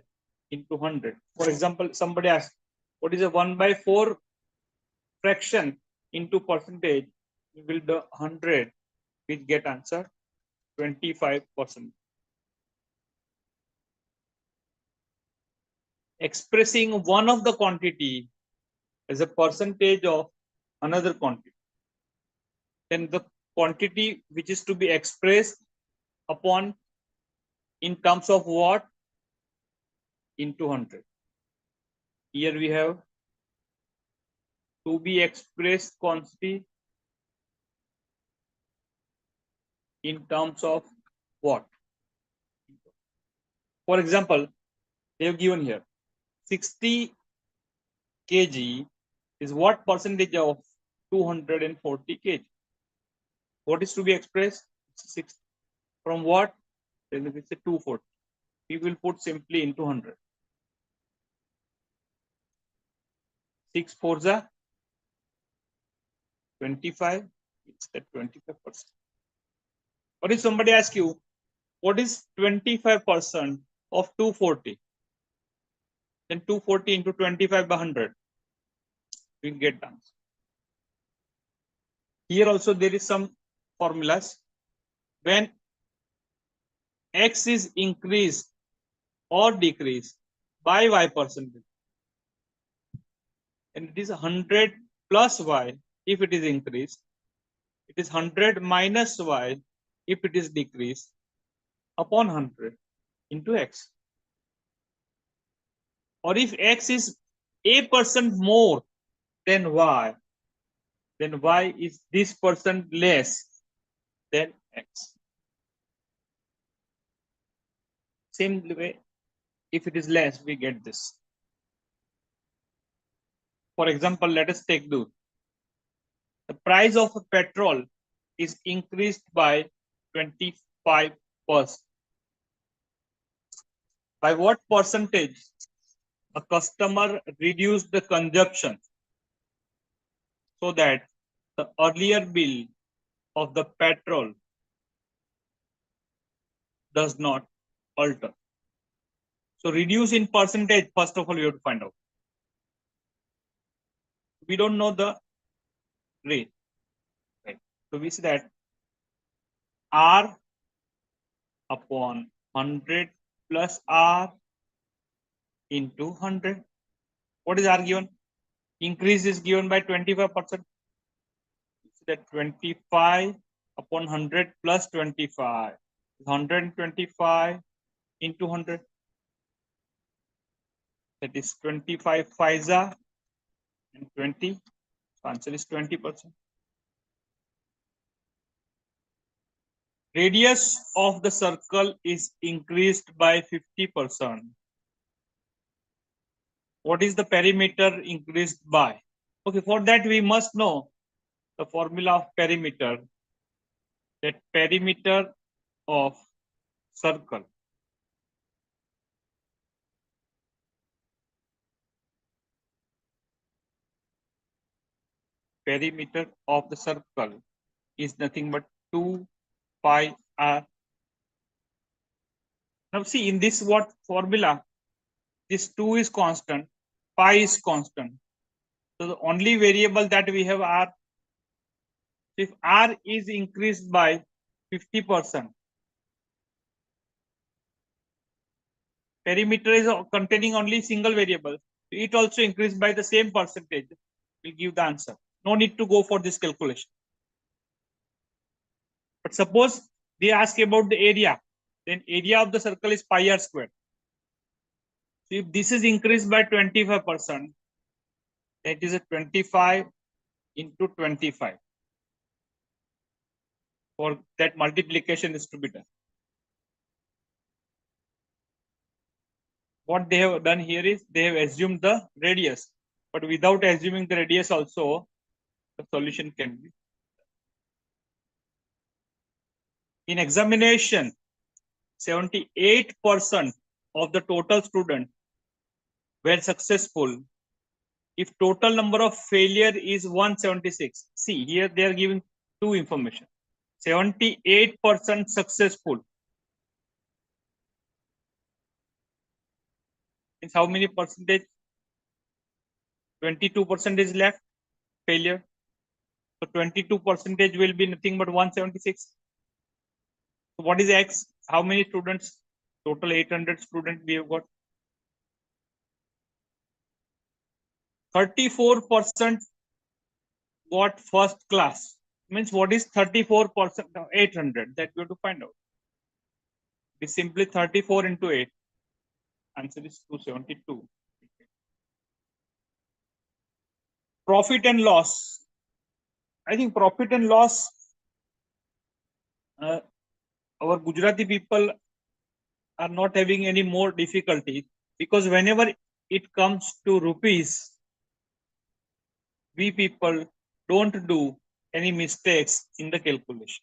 into 100. For example, somebody asked, what is a 1 by 4 fraction into percentage? We will do 100, which get answer 25%. Expressing one of the quantity as a percentage of another quantity, then the quantity which is to be expressed upon in terms of what? Into 100. Here we have to be expressed quantity in terms of what? For example, they have given here 60 kg is what percentage of 240 kg. What is to be expressed? 6. From what? Then we say 240. We will put simply into 100. 6 4s are 25. It's the 25%. Or if somebody asks you, what is 25% of 240? Then 240 into 25 by 100. We get the answer. Here also there is some formulas. When X is increased or decreased by Y percentage, and it is 100 plus Y if it is increased, it is 100 minus Y if it is decreased, upon 100 into X. Or if X is a% more than Y, then Y is this % less than X. Same way, if it is less, we get this. For example, let us take the price of a petrol is increased by 25%. By what percentage a customer reduced the consumption so that the earlier bill of the petrol does not alter? So reduce in percentage, first of all, you have to find out. We don't know the rate. Right? So we see that R upon 100 plus R into 100. What is R given? Increase is given by 25%. So that 25 upon 100 plus 25. 125 into 100. That is 25 FISA and 20. So answer is 20%. Radius of the circle is increased by 50%. What is the perimeter increased by? Okay, for that we must know the formula of perimeter. That perimeter of circle is nothing but 2 pi r. Now see, in this what formula, this 2 is constant, pi is constant. So the only variable that we have r. If r is increased by 50%, perimeter is containing only single variable. It also increased by the same percentage. Will give the answer. No need to go for this calculation. But suppose they ask about the area, then area of the circle is pi r squared. So if this is increased by 25%, that is a 25 into 25. For that multiplication is to be done. What they have done here is they have assumed the radius, but without assuming the radius also, the solution can be. In examination, 78% of the total students were successful if total number of failure is 176. See, here they are giving two information. 78% successful. Means how many percentage? 22% is left failure. So 22% will be nothing but 176. So what is X? How many students? Total 800 students we have got. 34% got first class. Means what is 34% of 800? That we have to find out. It is simply 34 into 8. Answer is 272. Profit and loss. I think profit and loss, our Gujarati people are not having any more difficulty, because whenever it comes to rupees, we people don't do any mistakes in the calculation.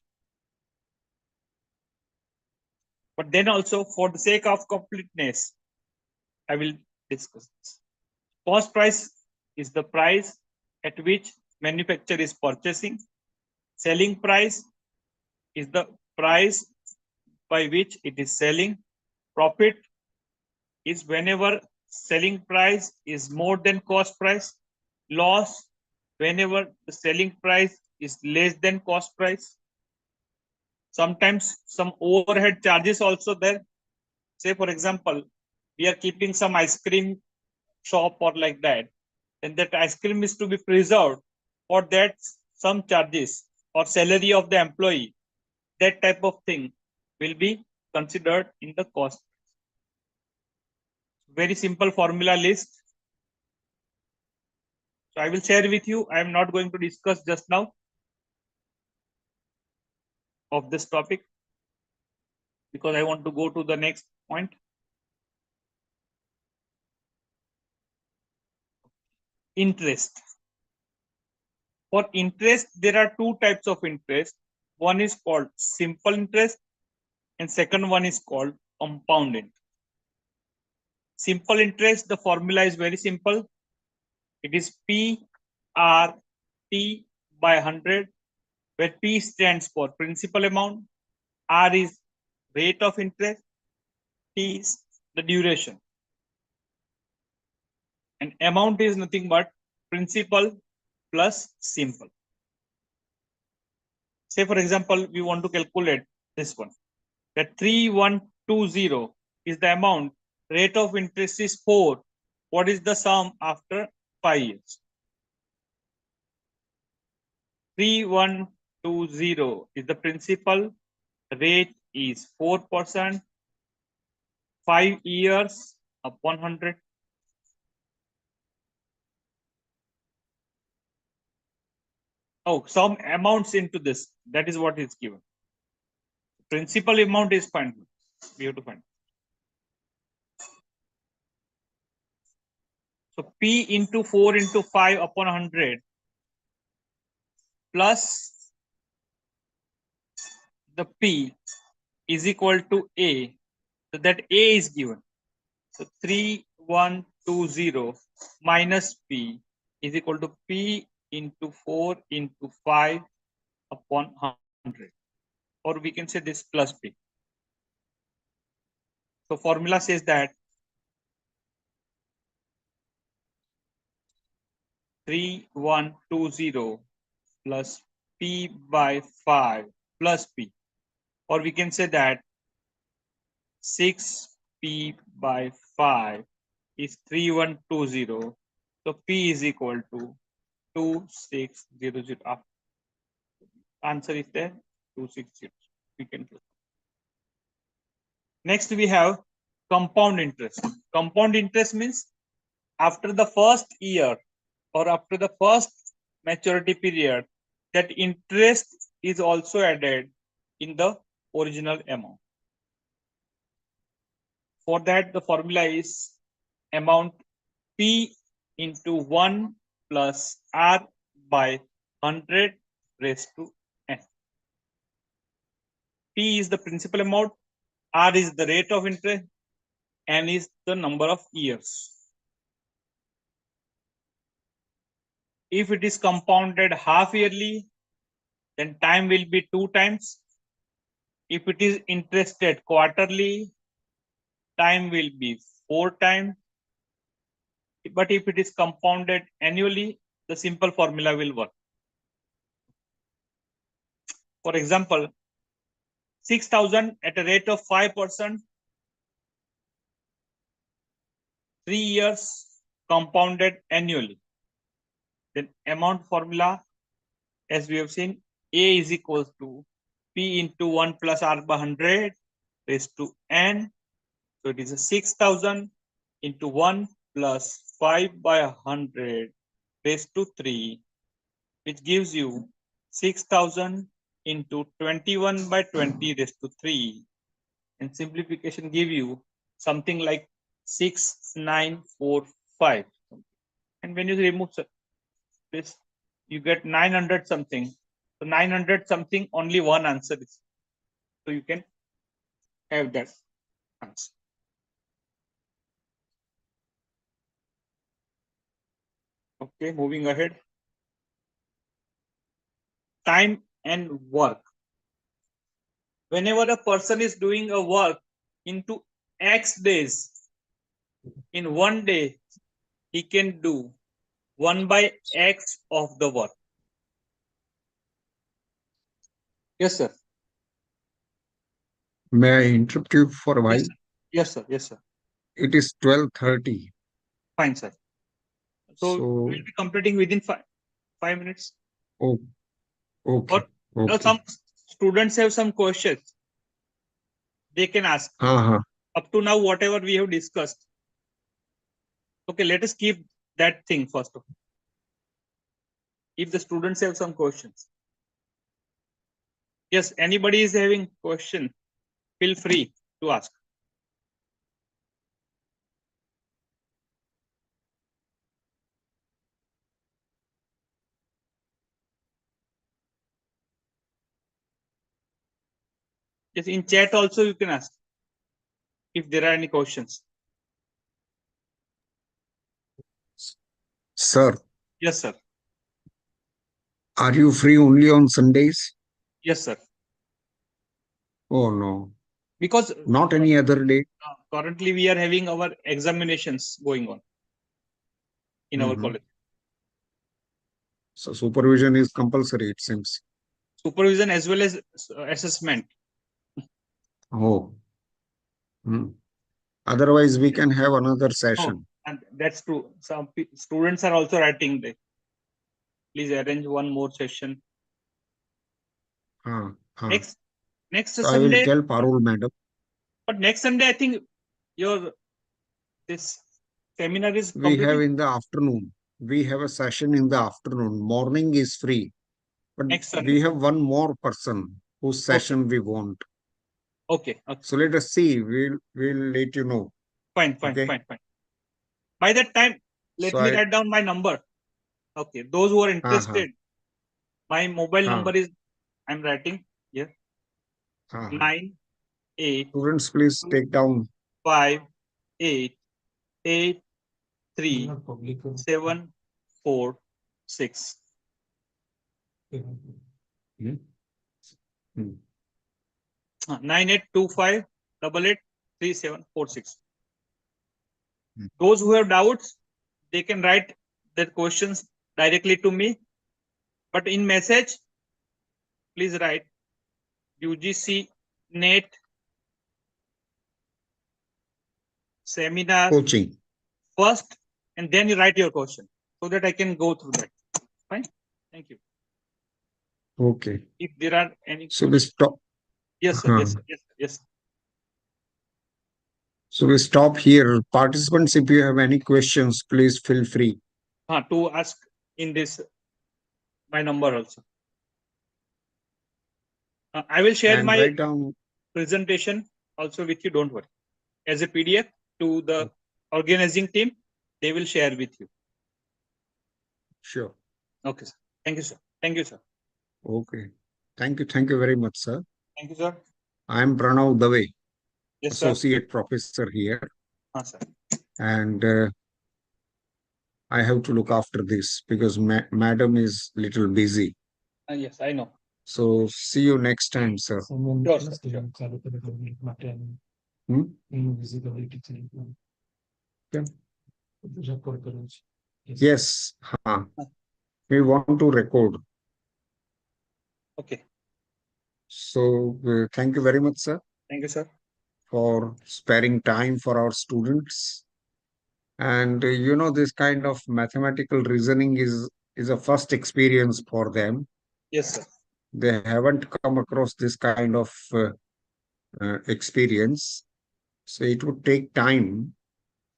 But then also, for the sake of completeness, I will discuss this. Cost price is the price at which manufacturer is purchasing. Selling price is the price by which it is selling. Profit is whenever selling price is more than cost price. Loss whenever the selling price is less than cost price. Sometimes some overhead charges also there. Say for example, we are keeping some ice cream shop or like that, and that ice cream is to be preserved. For that, some charges or salary of the employee, that type of thing will be considered in the cost. Very simple formula list. So I will share with you. I am not going to discuss just now of this topic because I want to go to the next point. Interest. For interest, there are two types of interest. One is called simple interest and second one is called compound interest. Simple interest, the formula is very simple. It is P R T by 100, where P stands for principal amount, R is rate of interest, T is the duration. And amount is nothing but principal plus simple. Say for example, we want to calculate this one. That 3120 is the amount. Rate of interest is 4. What is the sum after 5 years? 3120 is the principal. Rate is 4%. 5 years upon 100. Oh, some amounts into this. That is what is given. Principal amount is fine. We have to find. So P into 4 into 5 upon 100 plus the P is equal to A. So that A is given. So 3120 minus P is equal to P into 4 into 5 upon 100. Or we can say this plus P. So formula says that 3120 plus P by 5 plus P. Or we can say that 6P by 5 is 3120. So P is equal to 2600. Answer is there 260. We can do. Next we have compound interest. Compound interest means after the first year or after the first maturity period, that interest is also added in the original amount. For that, the formula is amount P into 1 plus R by 100 raised to N. P is the principal amount, R is the rate of interest, N is the number of years. If it is compounded half yearly, then time will be 2 times. If it is interested quarterly, time will be 4 times. But if it is compounded annually, the simple formula will work. For example, 6,000 at a rate of 5%, 3 years compounded annually. Then amount formula, as we have seen, A is equals to P into 1 plus R by 100 raised to N. So it is a 6,000 into 1 plus 5 by 100 raised to 3, which gives you 6,000 into 21 by 20 raised to 3. And simplification give you something like 6945. And when you remove this, you get 900 something. So 900 something, only one answer is. So you can have that answer. Okay, moving ahead. Time and work. Whenever a person is doing a work into X days, in one day, he can do 1 by X of the work. Yes, sir. May I interrupt you for a while? Yes, sir. Yes, sir. Yes, sir. It is 12:30. Fine, sir. So So, we'll be completing within 5 minutes. oh, okay, Now okay. some students have some questions. They can ask. Uh-huh. Up to now, whatever we have discussed. Okay, let us keep that thing first of all. If the students have some questions. Yes, anybody is having question, feel free to ask. Yes, in chat also you can ask if there are any questions. Sir, Yes, sir. are you free only on Sundays? Yes, sir. Oh, no. Because Not any other day? currently we are having our examinations going on in our Mhm. college. So supervision is compulsory, it seems. Supervision as well as assessment. Oh. Hmm. Otherwise, we can have another session. And that's true. Some students are also writing there. Please arrange one more session. Next So I will Sunday. tell Parul madam. But next Sunday, I think your this seminar is We have completing. in the afternoon. We have a session in the afternoon. Morning is free. But Next we Sunday. have one more person whose session we want. Okay. So let us see. We'll let you know. Fine. Okay. Fine. By that time, let So me write down my number. Okay. Those who are interested, my mobile number is, I'm writing here, 98 Students, please take down. 5 8 8 3 Not public. 7 4 6. Hmm. 9825 88 3746. Hmm. Those who have doubts, they can write their questions directly to me. But in message, please write UGC NET seminar Coaching. first, and then you write your question so that I can go through that. Fine. Thank you. Okay. If there are any. So we stop. Yes, sir. Yes. So we stop here. Participants, if you have any questions, please feel free. To ask in this, my number also. I will share And my write down. presentation also with you. Don't worry. As a PDF to the organizing team, they will share with you. Sure. Okay, sir. Thank you, sir. Thank you, sir. Okay. Thank you. Thank you very much, sir. Thank you, sir. I am Pranav Dave, Yes, sir. Associate Professor here. Sir. And I have to look after this because madam is little busy. Yes, I know. So see you next time, sir. Sure, sir. Invisibility. Yes. We want to record. Okay. So thank you very much, sir, Thank you, sir. for sparing time for our students. And you know, this kind of mathematical reasoning is a first experience for them. Yes, sir. They haven't come across this kind of experience. So it would take time.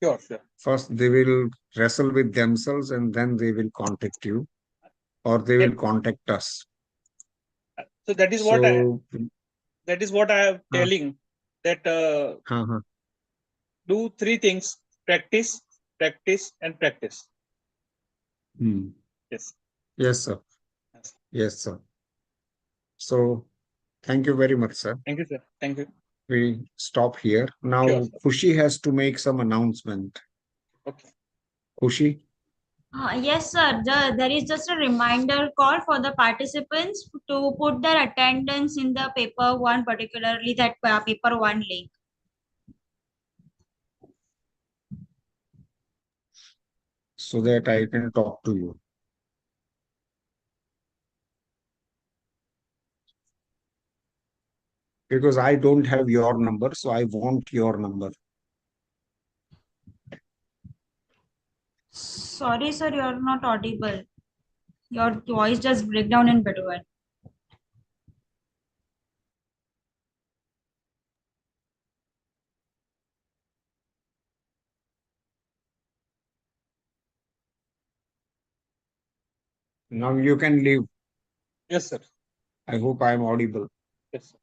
Sure. First, they will wrestle with themselves and then they will contact you or they will contact us. So that is what I am telling, that do 3 things: practice, and practice. Yes. Yes, sir. Yes. Yes, sir. So thank you very much, sir. Thank you, sir. Thank you. We stop here. Now, Sure, sir. Khushi has to make some announcement. Okay. Khushi? Yes, sir. There is just a reminder call for the participants to put their attendance in the paper one, particularly that paper one link. So that I can talk to you. Because I don't have your number, so I want your number. Sorry, sir, you're not audible. Your voice just break down in between. Now you can leave. Yes, sir. I hope I am audible. Yes, sir.